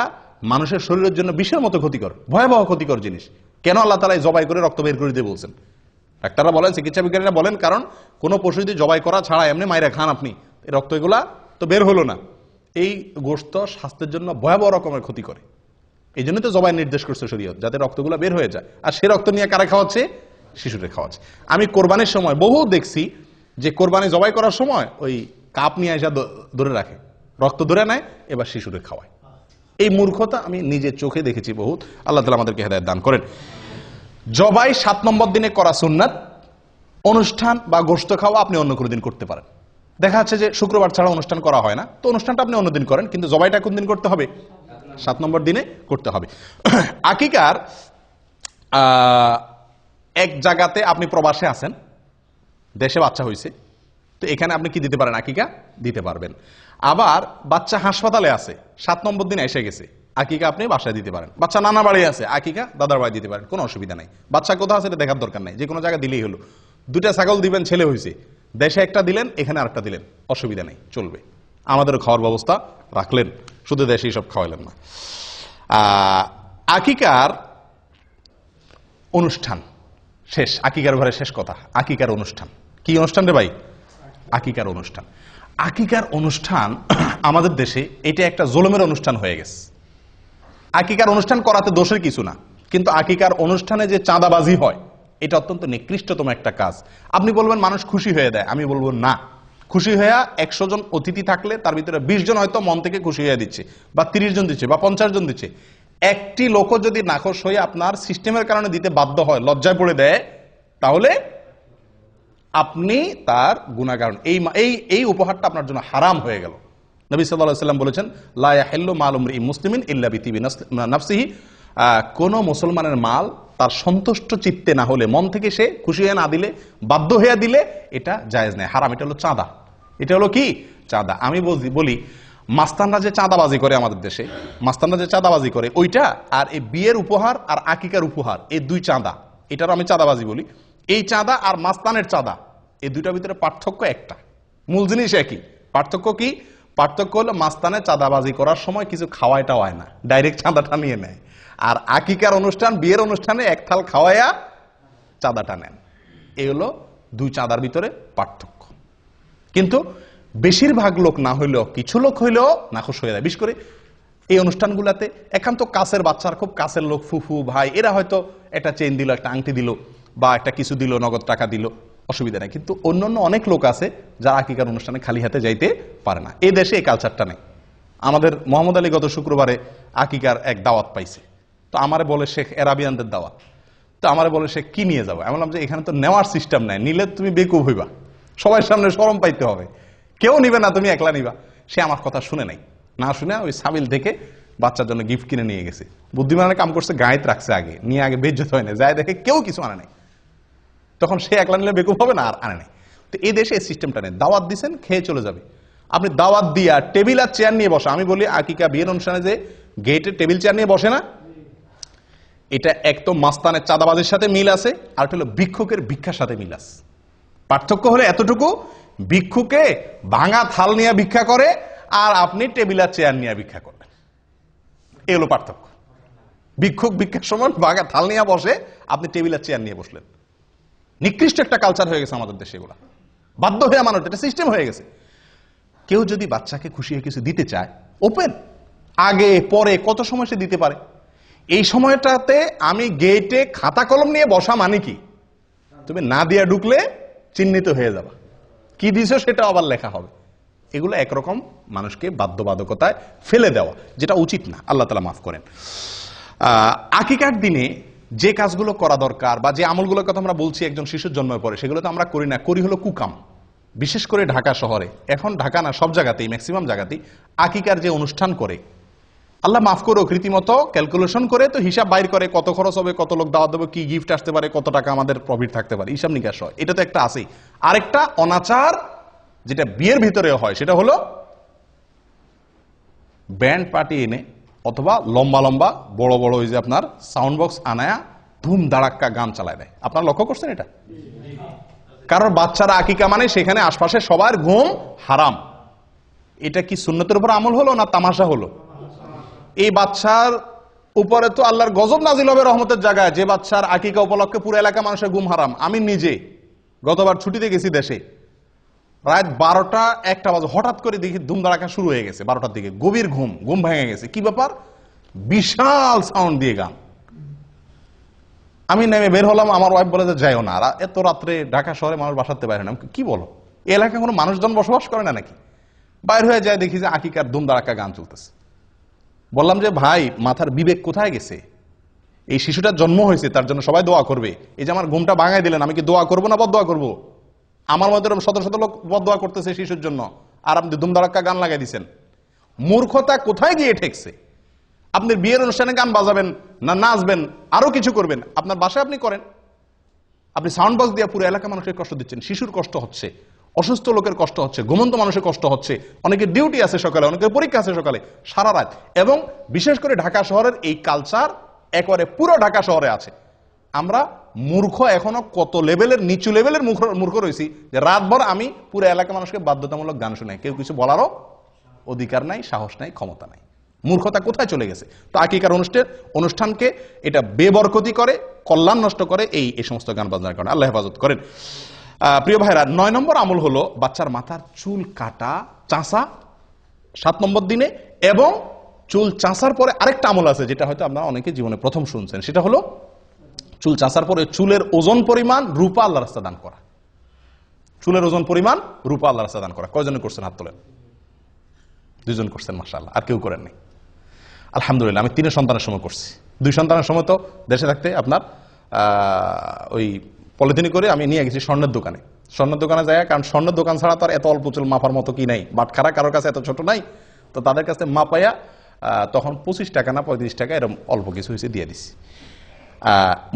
মানুষের শরীরের জন্য বিষের মতো ক্ষতিকর, ভয়াবহ ক্ষতিকর জিনিস। কেন আল্লাহ তাআলা জবাই করে রক্ত বের করে দিতে বলছেন? ডাক্তাররা বলেন, চিকিৎসা বিজ্ঞানীরা বলেন, কারণ কোন পশু যদি জবাই করা ছাড়া এমনি মাইরা খান আপনি, এই রক্ত এগুলা তো বের হলো না। এই গোশত স্বাস্থ্যের জন্য ভয়াবহ রকমের ক্ষতি করে। এই জন্য তো জবাই নির্দেশ করছে শরীয়ত, যাতে রক্তগুলো বের হয়ে যায়। আর সে রক্ত নিয়ে কারা খাওয়াচ্ছে? শিশুরে খাওয়াচ্ছে। আমি কোরবানির সময় বহু দেখছি যে কোরবানি জবাই করার সময় ওই কাপ নিয়ে এসে ধরে রাখে, রক্ত ধরে নেয়, এবার শিশুরে খাওয়ায়। এই মূর্খতা আমি নিজের চোখে দেখেছি বহুত। আল্লাহ তাআলা আমাদেরকে হেদায়েত দান করেন। জবাই 7 নম্বর দিনে করা সুন্নাত। অনুষ্ঠান বা গোশত খাওয়া আপনি অন্য কোনো দিন করতে পারেন। দেখা যাচ্ছে যে শুক্রবার ছাড়া অনুষ্ঠান করা হয় না, তো অনুষ্ঠানটা আপনি অন্যদিন করেন, কিন্তু জবাইটা কোন দিন করতে হবে? 7 নম্বর দিনে করতে হবে। আকিকার এক জায়গাতে আপনি প্রবাসে আছেন, দেশে বাচ্চা হয়েছে, তো এখানে আপনি কি দিতে পারেন? আকিকা দিতে পারবেন। আবার বাচ্চা হাসপাতালে আছে, 7 নম্বর দিনে এসে গেছে, আকিকা আপনি বাসায় দিতে পারেন। বাচ্চা নানা বাড়ি আছে, আকিকা দাদার বাড়ি দিতে পারেন, কোনো অসুবিধা নাই। বাচ্চা কোথাও আছে এটা দেখার দরকার নাই, যে কোনো জায়গায় দিলেই হলো। 2টা ছাগল দিবেন, ছেলে হয়েছে, দেশে একটা দিলেন, এখানে আরেকটা দিলেন, অসুবিধা নেই, চলবে। আমাদেরও খাওয়ার ব্যবস্থা রাখলেন, শুধু দেশেই সব খাওয়াইলেন না। আকিকার অনুষ্ঠান শেষ, আকিকার ঘরে শেষ কথা, আকিকার অনুষ্ঠান। কি অনুষ্ঠান রে ভাই? আকিকার অনুষ্ঠান। আকিকার অনুষ্ঠান আমাদের দেশে এটা একটা জুলুমের অনুষ্ঠান হয়ে গেছে। আকিকার অনুষ্ঠান করাতে দোষের কিছু না, কিন্তু আকিকার অনুষ্ঠানে যে চাঁদাবাজি হয়, এটা অত্যন্ত নিকৃষ্টতম একটা কাজ। আপনি বলবেন মানুষ খুশি হয়ে দেয়, আমি বলবো না। খুশি হয়ে 100 জন অতিথি থাকলে তার ভিতরে 20 জন হয়তো মন থেকে খুশি হয়ে দিচ্ছে, বা 30 জন দিচ্ছে, বা 50 জন দিচ্ছে। একটি লোকও যদি নাখোশ হয়ে আপনার সিস্টেমের কারণে দিতে বাধ্য হয়, লজ্জায় পড়ে দেয়, তাহলে আপনি তার গুনাহগার। এই উপহারটা আপনার জন্য হারাম হয়ে গেল। নবী সাল্লাল্লাহু আলাইহি ওয়াসাল্লাম বলেছেন, লা ইয়াহিল্লু মালু ইমরিইন মুসলিমিন ইল্লা বিতিবি নাফসিহি। কোন মুসলমানের মাল তার সন্তুষ্ট চিত্তে না হলে, মন থেকে সে খুশি হয়ে না দিলে, বাধ্য হয়ে দিলে, এটা জায়েজ নেই, হারাম। এটা হলো চাঁদা। এটা হলো কি? চাঁদা। আমি বলি মাস্তানরা যে চাঁদাবাজি করে আমাদের দেশে, মাস্তানরা যে চাঁদাবাজি করে, ওইটা আর এই বিয়ের উপহার আর আকিকার উপহার, এই 2 চাঁদা, এটারও আমি চাঁদাবাজি বলি। এই চাঁদা আর মাস্তানের চাঁদা, এই দুটার ভিতরে পার্থক্য একটা, মূল জিনিস একই। পার্থক্য কি? পার্থক্য হলো মাস্তানে চাঁদাবাজি করার সময় কিছু খাওয়াইটা হয় না, ডাইরেক্ট চাঁদাটা নিয়ে নেয়। আর আকিকার অনুষ্ঠান, বিয়ের অনুষ্ঠানে এক থাল খাওয়াইয়া চাঁদাটা নেন। এই হলো 2 চাঁদার ভিতরে পার্থক্য। কিন্তু বেশিরভাগ লোক না হইলেও কিছু লোক হইলেও নাখোশ হয়ে যায়। বিশেষ করে এই অনুষ্ঠানগুলোতে একান্ত কাছের বাচ্চার, খুব কাছের লোক, ফুফু ভাই, এরা হয়তো একটা চেইন দিল, একটা আংটি দিল, বা একটা কিছু দিল, নগদ টাকা দিল, অসুবিধা নেই। কিন্তু অন্যান্য অনেক লোক আছে যারা আকিকার অনুষ্ঠানে খালি হাতে যাইতে পারে না। এই দেশে এই কালচারটা নেই। আমাদের মোহাম্মদ আলী গত শুক্রবারে আকিকার এক দাওয়াত পাইছে, তো আমারে বলে শেখ এরাবিয়ানদের দাওয়াত, তো আমারে বলে শেখ কি নিয়ে যাবো? আমি বললাম যে এখানে তো নেওয়ার সিস্টেম নাই, নিলে তুমি বেকুব হইবা, সবার সামনে শরম পাইতে হবে, কেউ নিবে না, তুমি একলা নিবা। সে আমার কথা শুনে নাই, না শুনে ওই সাবিল থেকে বাচ্চার জন্য গিফট কিনে নিয়ে গেছে। বুদ্ধিমানের কাম করছে, গায়েত রাখছে আগে, নিয়ে আগে বেজ্জত হয় না, যায় দেখে কেউ কিছু আনে নাই, তখন সে একলা নিলে বেকুব হবে না, আর আনে নাই। তো এই দেশে এই সিস্টেমটা নেই। দাওয়াত দিচ্ছেন, খেয়ে চলে যাবে। আপনি দাওয়াত দিয়া টেবিল আর চেয়ার নিয়ে বসা, আমি বলি আকিকা বিয়ের অনুষ্ঠানে যে গেটে টেবিল চেয়ার নিয়ে বসে না, এটা এক তো মাস্তানের চাঁদাবাজির সাথে মিল আছে, আর হলো ভিক্ষুকের ভিক্ষার সাথে মিল আছে। পার্থক্য হলো এতটুকু, ভিক্ষুকে ভাঙা থাল নিয়ে ভিক্ষা করে, আর আপনি টেবিল আর চেয়ার নিয়ে ভিক্ষা করবেন, এই হলো পার্থক্য। ভিক্ষুক ভিক্ষার সময় ভাঙা থাল নিয়ে বসে, আপনি টেবিল আর চেয়ার নিয়ে বসলেন। নিকৃষ্ট একটা কালচার হয়ে গেছে আমাদের দেশে এগুলা, বাধ্য হয়ে মানুষ, এটা সিস্টেম হয়ে গেছে। কেউ যদি বাচ্চাকে খুশি হয়ে কিছু দিতে চায়, ওপেন, আগে পরে কত সময় সে দিতে পারে। এই সময়টাতে আমি গেটে খাতা কলম নিয়ে বসা মানে কি, তুমি না দিয়া ঢুকলে চিহ্নিত হয়ে যাবা, কি দিছো সেটা আবার লেখা হবে। এগুলো একরকম মানুষকে বাধ্যবাধকতায় ফেলে দেওয়া, যেটা উচিত না। আল্লাহ তাআলা মাফ করেন। আকিকার দিনে যে কাজগুলো করা দরকার, বা যে আমলগুলোর কথা আমরা বলছি একজন শিশুর জন্মের পরে, সেগুলো তো আমরা করি না, করি হলো কুকাম। বিশেষ করে ঢাকা শহরে, এখন ঢাকা না সব জায়গাতেই, ম্যাক্সিমাম জায়গাতেই আকিকার যে অনুষ্ঠান করে, আল্লাহ মাফ করুক, রীতিমতো ক্যালকুলেশন করে তো হিসাব বাইর করে, কত খরচ হবে, কত লোক দাওয়াত দেবে, কি গিফট আসতে পারে, কত টাকা আমাদের প্রফিট থাকতে পারে, হিসাব নিকাশ হয়। এটা তো একটা আছেই। আরেকটা অনাচার যেটা বিয়ের ভিতরে হয়, সেটা হলো ব্যান্ড পার্টি এনে, অথবা লম্বা লম্বা বড় বড় ওই যে আপনার সাউন্ড বক্স আনায়া ধুম দাঁড়াক্কা গান চালায় দেয়। আপনারা লক্ষ্য করছেন এটা? কারণ বাচ্চারা আকিকা মানে সেখানে আশপাশে সবার ঘুম হারাম। এটা কি সুন্নতের উপর আমল হলো না তামাশা হলো? এই বাচ্চার উপরে তো আল্লাহর গজব নাজিল হবে রহমতের জায়গায়, যে বাচ্চার আকিকা উপলক্ষে পুরো এলাকা মানুষের ঘুম হারাম। আমি নিজে গতবার ছুটিতে গেছি দেশে, রাত 12টা 1টা বাজে হঠাৎ করে দেখি ধুমধাড়াকা শুরু হয়ে গেছে। 12টার দিকে গভীর ঘুম ভেঙে গেছে। কি ব্যাপার? বিশাল সাউন্ড দিয়ে গান। আমি নেমে বের হলাম, আমার ওয়াইফ বলে যে যাইও না, এত রাত্রে ঢাকা শহরে মানুষ বাসাতে বাইরে না। কি বলো, এই এলাকায় কোনো মানুষজন বসবাস করে না নাকি? বাইর হয়ে যায়, দেখি যে আকিকার ধুমধাড়াকা গান চলতেছে। বললাম যে ভাই, মাথার বিবেক কোথায় গেছে? এই শিশুটার জন্ম হয়েছে, তার জন্য সবাই দোয়া করবে। এই যে আমার ঘুমটা ভাঙাই দিলেন, আমি কি দোয়া করবো না বদদোয়া করবো? আমার মধ্যে শত শত লোক বদদোয়া করতেছে শিশুর জন্য, আর আপনি ধুমধাড়াক্কা গান লাগাই দিচ্ছেন। মূর্খতা কোথায় গিয়ে ঠেকছে? আপনি বিয়ের অনুষ্ঠানে গান বাজাবেন না, নাচবেন, আরো কিছু করবেন, আপনার বাসায় আপনি করেন। আপনি সাউন্ড বক্স দিয়ে পুরো এলাকা মানুষের কষ্ট দিচ্ছেন। শিশুর কষ্ট হচ্ছে, অসুস্থ লোকের কষ্ট হচ্ছে, ঘুমন্ত মানুষের কষ্ট হচ্ছে, অনেকের ডিউটি আছে সকালে, অনেকের পরীক্ষা আছে সকালে, সারা রাত। এবং বিশেষ করে ঢাকা শহরের এই কালচার একেবারে পুরো ঢাকা শহরে আছে। আমরা মূর্খ, এখনো কত লেভেলের নিচু লেভেলের মূর্খ রয়েছি যে রাতভর আমি পুরো এলাকা মানুষকে বাধ্যতামূলক গান শুনাই। কেউ কিছু বলারও অধিকার নাই, সাহস নাই, ক্ষমতা নাই। মূর্খতা কোথায় চলে গেছে? তো আকিকার অনুষ্ঠানকে এটা বেবরকতি করে, কল্যাণ নষ্ট করে এই সমস্ত গান বাজনার কারণে। আল্লাহ হেফাজত করেন। প্রিয় ভাইরা, 9 নম্বর আমল হলো বাচ্চার মাথার চুল কাটা, চাঁচা 7 নম্বর দিনে। এবং চুল চাঁচার পরে আরেকটা আমল আছে, যেটা হয়তো আপনারা অনেকে জীবনে প্রথম শুনছেন। সেটা হলো চুল চাঁচার পরে চুলের ওজন পরিমাণ রূপা আল্লাহর রাস্তায় দান করা। চুলের ওজন পরিমাণ রূপা আল্লাহর রাস্তায় দান করা। কয়জনে করছেন হাত তোলেন? 2 জন করছেন, মাশাআল্লাহ। আর কেউ করেননি? আলহামদুলিল্লাহ। আমি 3 সন্তানের সময় করছি। 2 সন্তানের সময় তো দেশে থাকতে আপনার ওই পলিথিনি করে আমি নিয়ে গেছি স্বর্ণের দোকানে। স্বর্ণের দোকানে যায়, কারণ স্বর্ণের দোকান ছাড়া তো আর এত অল্প চুল মাপার মতো কি নাই, বাটখারা কারোর কাছে এত ছোট নাই। তো তাদের কাছে মাপাইয়া তখন 25 টাকা না 35 টাকা এরকম অল্প কিছু হয়েছে দিয়ে দিছি।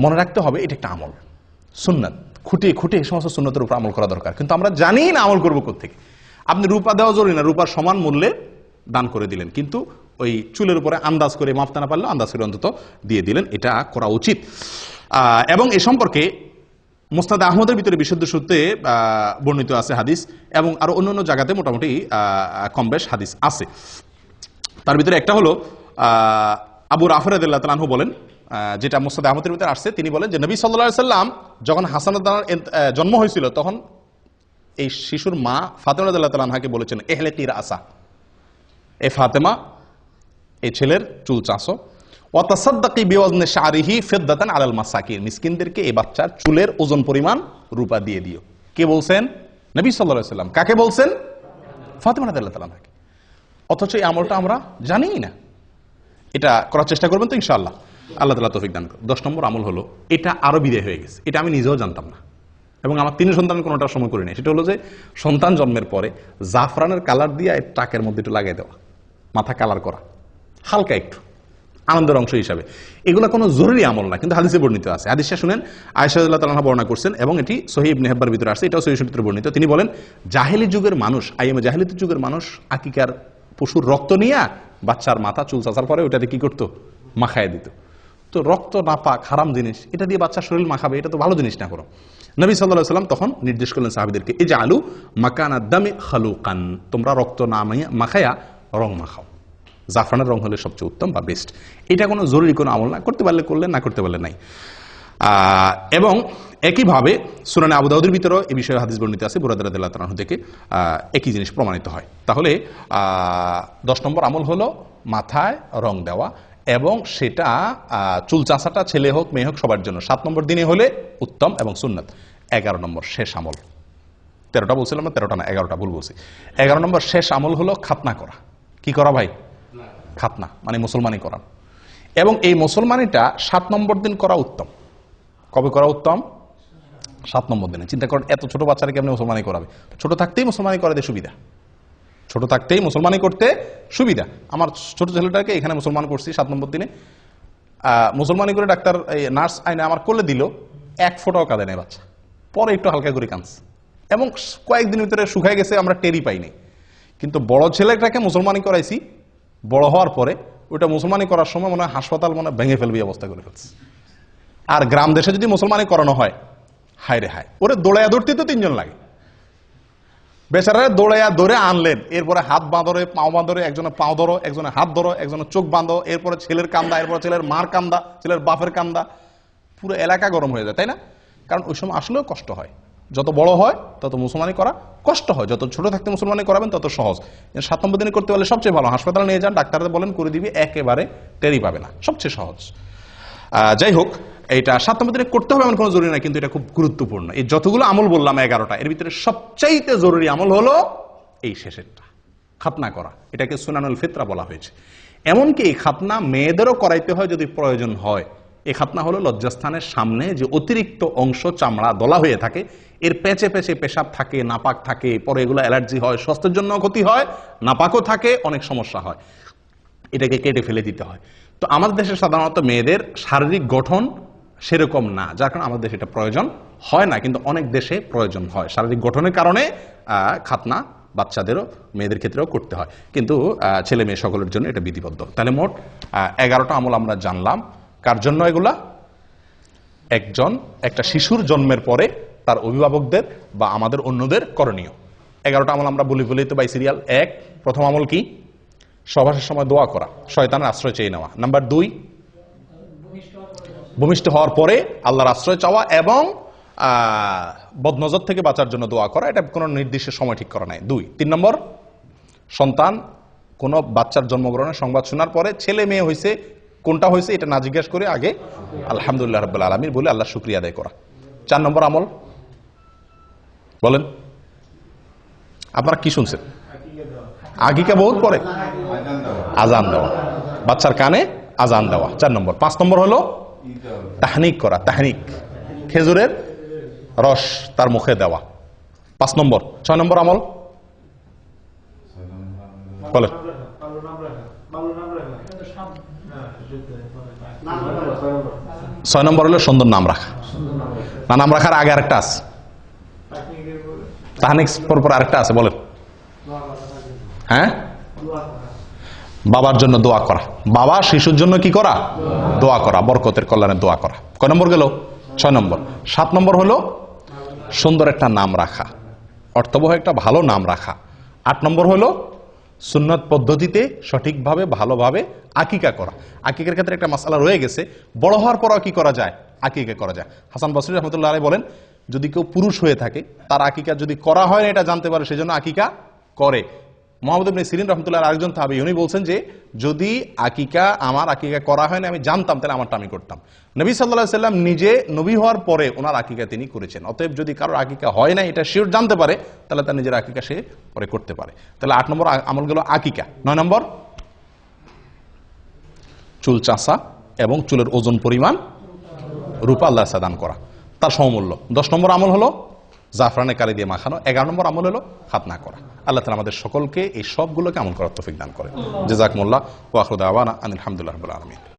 মনে রাখতে হবে এটা একটা আমল, সুন্নাত। খুঁটে খুঁটে এই সমস্ত সুন্নতের উপর আমল করা দরকার, কিন্তু আমরা জানি না আমল করবো কোত্থেকে। আপনি রূপা দেওয়া জরুরি না, রূপার সমান মূল্যে দান করে দিলেন, কিন্তু ওই চুলের উপরে আন্দাজ করে মাপতে না পারলে আন্দাজ করে অন্তত দিয়ে দিলেন, এটা করা উচিত। এবং এ সম্পর্কে মুসনাদ আহমদের ভিতরে বিশুদ্ধ সূত্রে বর্ণিত আছে হাদিস, এবং আরো অন্যান্য জায়গাতে মোটামুটি কম বেশ হাদিস আছে। তার ভিতরে একটা হলো আবু রাফি রাদিয়াল্লাহু তাআলা আনহু বলেন, যেটা মুসনাদ আহমদের ভিতরে আসছে, তিনি বলেন যে নবী সাল্লাল্লাহু আলাইহি সাল্লাম যখন হাসান জন্ম হয়েছিল, তখন এই শিশুর মা ফাতেমা রাদিয়াল্লাহু তাআলা আনহাকে বলেছেন, ইহলিকি রাসা, এ ফাতেমা, এই ছেলের চুল চাঁচো, ওয়া তাসাদ্দাকি বিওয়াজনি শারিহি ফিদ্দাতান আলাল মাসাকিন, মিসকিনদেরকে এই বাচ্চার চুলের ওজন পরিমাণ রূপা দিয়ে দিও। কে বলছেন? নবী সাল্লাল্লাহু আলাইহি সাল্লাম। কাকে বলছেন? ফাতেমা রাদিয়াল্লাহু তাআলা আনহাকে। অথচ এই আমলটা আমরা জানিই না। এটা করার চেষ্টা করবেন তো ইনশাআল্লাহ, আল্লাহ তাআলা তৌফিক দান করুন। 10 নম্বর আমল হলো, এটা আরো বিদায় হয়ে গেছে, এটা আমি নিজেও জানতাম না, এবং আমার 3 সন্তানের কোনোটা সময় করি নাই। সেটা হলো যে সন্তান জন্মের পরে জাফরানের কালার দিয়ে টাকের মধ্যে একটু লাগাই দেওয়া, মাথা কালার করা, হালকা একটু আনন্দের অংশ হিসাবে। এগুলো কোনো জরুরি আমল না, কিন্তু হাদিসে বর্ণিত আছে। হাদিসটা শুনেন, আয়েশা রাদিয়াল্লাহু তাআলা বর্ণনা করছেন, এবং এটি সহিহ ইবনে হিব্বার ভিতরে আছে, এটাও সহিহ ভিতরে বর্ণিত। তিনি বলেন, জাহেলি যুগের মানুষ, আইয়ামে জাহেলিয়াতের যুগের মানুষ আকিকার পশুর রক্ত নিয়ে বাচ্চার মাথা চুল চাচার পরে ওটাতে কি করতো? মাখায় দিত। তো রক্ত নাপাক, হারাম জিনিস, এটা দিয়ে বাচ্চার শরীর মাখাবে, এটা তো ভালো জিনিস না করো। নবী সাল্লাল্লাহু আলাইহি ওয়াসাল্লাম তখন নির্দেশ করলেন সাহাবীদেরকে, ইজআলু মাকানাদ দামি খালুকান, তোমরা রক্ত না মাখায়া রং মাখাও। জাফরানের রং হলে সবচেয়ে উত্তম বা বেস্ট। এটা কোনো জরুরি কোনো আমল না, করতে পারলে করলেন, না করতে পারলে নাই। এবং একইভাবে সুনানে আবু দাউদের ভিতরেও এই বিষয়ে হাদিস বর্ণিত আছে, বুরায়দা রাদিয়াল্লাহু তাআলা থেকে একই জিনিস প্রমাণিত হয়। তাহলে 10 নম্বর আমল হলো মাথায় রং দেওয়া, এবং সেটা চুল চাঁচাটা ছেলে হোক মেয়ে হোক সবার জন্য 7 নম্বর দিনে হলে উত্তম এবং সুন্নাত। 11 নম্বর শেষ আমল, 13টা বলছিলাম না, 13টা না 11টা ভুল বলছি। 11 নম্বর শেষ আমল হলো খাতনা করা। কি করা ভাই? খাতনা মানে মুসলমানি করা। এবং এই মুসলমানিটা 7 নম্বর দিন করা উত্তম। কবে করা উত্তম? 7 নম্বর দিনে। চিন্তা করেন, এত ছোট বাচ্চারা কেমনে মুসলমানি করাবে? ছোট থাকতেই মুসলমানি করাতে সুবিধা, ছোট থাকতেই মুসলমানি করতে সুবিধা। আমার ছোট ছেলেটাকে এখানে মুসলমান করছি 7 নম্বর দিনে। মুসলমানি করে ডাক্তার নার্স আইনে আমার কোলে দিল, 1 ফোঁটাও কাঁদে নেই বাচ্চা। পরে একটু হালকা করে কাঁদছে, এবং কয়েকদিনের ভিতরে শুকায় গেছে, আমরা টেরই পাইনি। কিন্তু বড় ছেলেটাকে মুসলমানি করাইছি, বড় হওয়ার পরে ওইটা মুসলমানি করার সময় মনে হয় হাসপাতাল মনে ভেঙে ফেলবে অবস্থা করে ফেলছে। আর গ্রাম দেশে যদি মুসলমানি করানো হয়, হায় রে হায়, ওরে দৌড়াইয়া ধরতে তো 3 জন লাগে। বেচারারে দৌড়াইয়া ধরে আনলেন, এরপরে হাত বাঁধরে, পাও বাঁধরে, একজনের পাও ধরো, একজনের হাত ধরো, একজনের চোখ বাঁধো, এরপরে ছেলের কান্দা, এরপরে ছেলের মার কান্দা, ছেলের বাপের কান্দা, পুরো এলাকা গরম হয়ে যায়, তাই না? কারণ ওই সময় আসলেও কষ্ট হয়। যত বড় হয় তত মুসলমানি করা কষ্ট হয়, যত ছোট থাকতে মুসলমানি করাবেন তত সহজ। 7 নম্বর দিনে করতে পারলে সবচেয়ে ভালো। হাসপাতালে নিয়ে যান, ডাক্তারদের বলেন করে দিবি, একেবারে টেরি পাবে না, সবচেয়ে সহজ। যাই হোক, এইটা 7 নম্বর দিনে করতে হবে এমন কোনো জরুরি না, কিন্তু এটা খুব গুরুত্বপূর্ণ। এই যতগুলো আমল বললাম 11টা, এর ভিতরে সবচাইতে জরুরি আমল হলো এই শেষেরটা, খাতনা করা। এটাকে সুনানুল ফিতরা বলা হয়েছে। এমনকি এই খাতনা মেয়েদেরও করাইতে হয় যদি প্রয়োজন হয়। এই খাতনা হলো লজ্জাস্থানের সামনে যে অতিরিক্ত অংশ চামড়া দলা হয়ে থাকে, এর পেঁচে পেঁচে পেশাব থাকে, নাপাক থাকে, পরে এগুলো অ্যালার্জি হয়, স্বাস্থ্যের জন্য ক্ষতি হয়, নাপাকও থাকে, অনেক সমস্যা হয়, এটাকে কেটে ফেলে দিতে হয়। তো আমাদের দেশে সাধারণত মেয়েদের শারীরিক গঠন সেরকম না, যার কারণে আমাদের দেশে এটা প্রয়োজন হয় না, কিন্তু অনেক দেশে প্রয়োজন হয়। শারীরিক গঠনের কারণে খাতনা বাচ্চাদেরও, মেয়েদের ক্ষেত্রেও করতে হয়, কিন্তু ছেলে মেয়ে সকলের জন্য এটা বিধিবদ্ধ। তাহলে মোট 11টা আমল আমরা জানলাম। কার জন্য এগুলা? একটা শিশুর জন্মের পরে তার অভিভাবকদের বা আমাদের অন্যদের করণীয় 11টা আমল আমরা বলি তো বাই সিরিয়াল। প্রথম আমল কি? সহবাসের সময় দোয়া করা, শয়তানের আশ্রয় চেয়ে নেওয়া। নাম্বার 2, ভূমিষ্ঠ হওয়ার পরে আল্লাহর আশ্রয় চাওয়া এবং বদনজর থেকে বাঁচার জন্য দোয়া করা। এটা কোনো নির্দিষ্ট সময় ঠিক করা নাই। 3 নম্বর, সন্তান কোনো বাচ্চার জন্মগ্রহণের সংবাদ শোনার পরে ছেলে মেয়ে হয়েছে, কোনটা হয়েছে এটা না জিজ্ঞেস করে আগে আলহামদুলিল্লাহ রাব্বুল আলামিন বলে আল্লাহ শুকরিয়া আদায় করা। 4 নম্বর আমল বলেন, আপনারা কি শুনছেন? আকিকা বহুত পরে আজান দেওয়া, বাচ্চার কানে আজান দেওয়া 4 নম্বর। 5 নম্বর হলো তাহনিক করা, তাহনিক, খেজুরের রস তার মুখে দেওয়া 5 নম্বর। 6 নম্বর আমল বলেন। 6 নম্বর হলো সুন্দর নাম রাখা। না, নাম রাখার আগে আরেকটা আছে, তাহনিক পর আরেকটা আছে, বলেন। হ্যাঁ, বাবার জন্য দোয়া করা, বাবা শিশুর জন্য কি করা? দোয়া করা, বরকতের কল্যাণে দোয়া করা। কয় নম্বর গেল? 6 নম্বর। 7 নম্বর হলো সুন্দর একটা নাম রাখা, অর্থবহ একটা ভালো নাম রাখা। 8 নম্বর হলো সুন্নত পদ্ধতিতে সঠিকভাবে ভালোভাবে আকিকা করা। আকিকার ক্ষেত্রে একটা মাসআলা রয়ে গেছে, বড় হওয়ার পরও কি করা যায়? আকিকা করা যায়। হাসান বসরি রহমতুল্লাহ আলাইহি বলেন, যদি কেউ পুরুষ হয়ে থাকে তার আকিকা যদি করা হয় এটা জানতে পারে, সেজন্য আকিকা করে। মুহাম্মদ ইবনে সিরিন রাহমাতুল্লাহ আরেকজন তাবেঈ, উনি বলছেন যে যদি আমার আকিকা করা হয় না আমি জানতাম, তাহলে আমারটা আমি করতাম। নবী সাল্লাল্লাহু আলাইহি সাল্লাম নিজে নবী হওয়ার পরে ওনার আকিকা তিনি করেছেন। অতএব যদি কারোর আকিকা হয় না এটা শিওর জানতে পারে, তাহলে তার নিজের আকিকা সে পরে করতে পারে। তাহলে 8 নম্বর আমল গেল আকিকা। 9 নম্বর চুল চাঁচা এবং চুলের ওজন পরিমাণ রূপা আল্লাহ সাদান করা, তার সমমূল্য। 10 নম্বর আমল হলো জাফরানে কালি দিয়ে মাখানো। 11 নম্বর আমল হলো খাতনা করা। আল্লাহ তাআলা আমাদের সকলকে এই সবগুলোকে আমল করার তৌফিক দান করে। জাযাকুমুল্লাহ ওয়া আখিরু দাওয়ানা আনিল হামদুলিল্লাহি রাব্বিল আলামিন।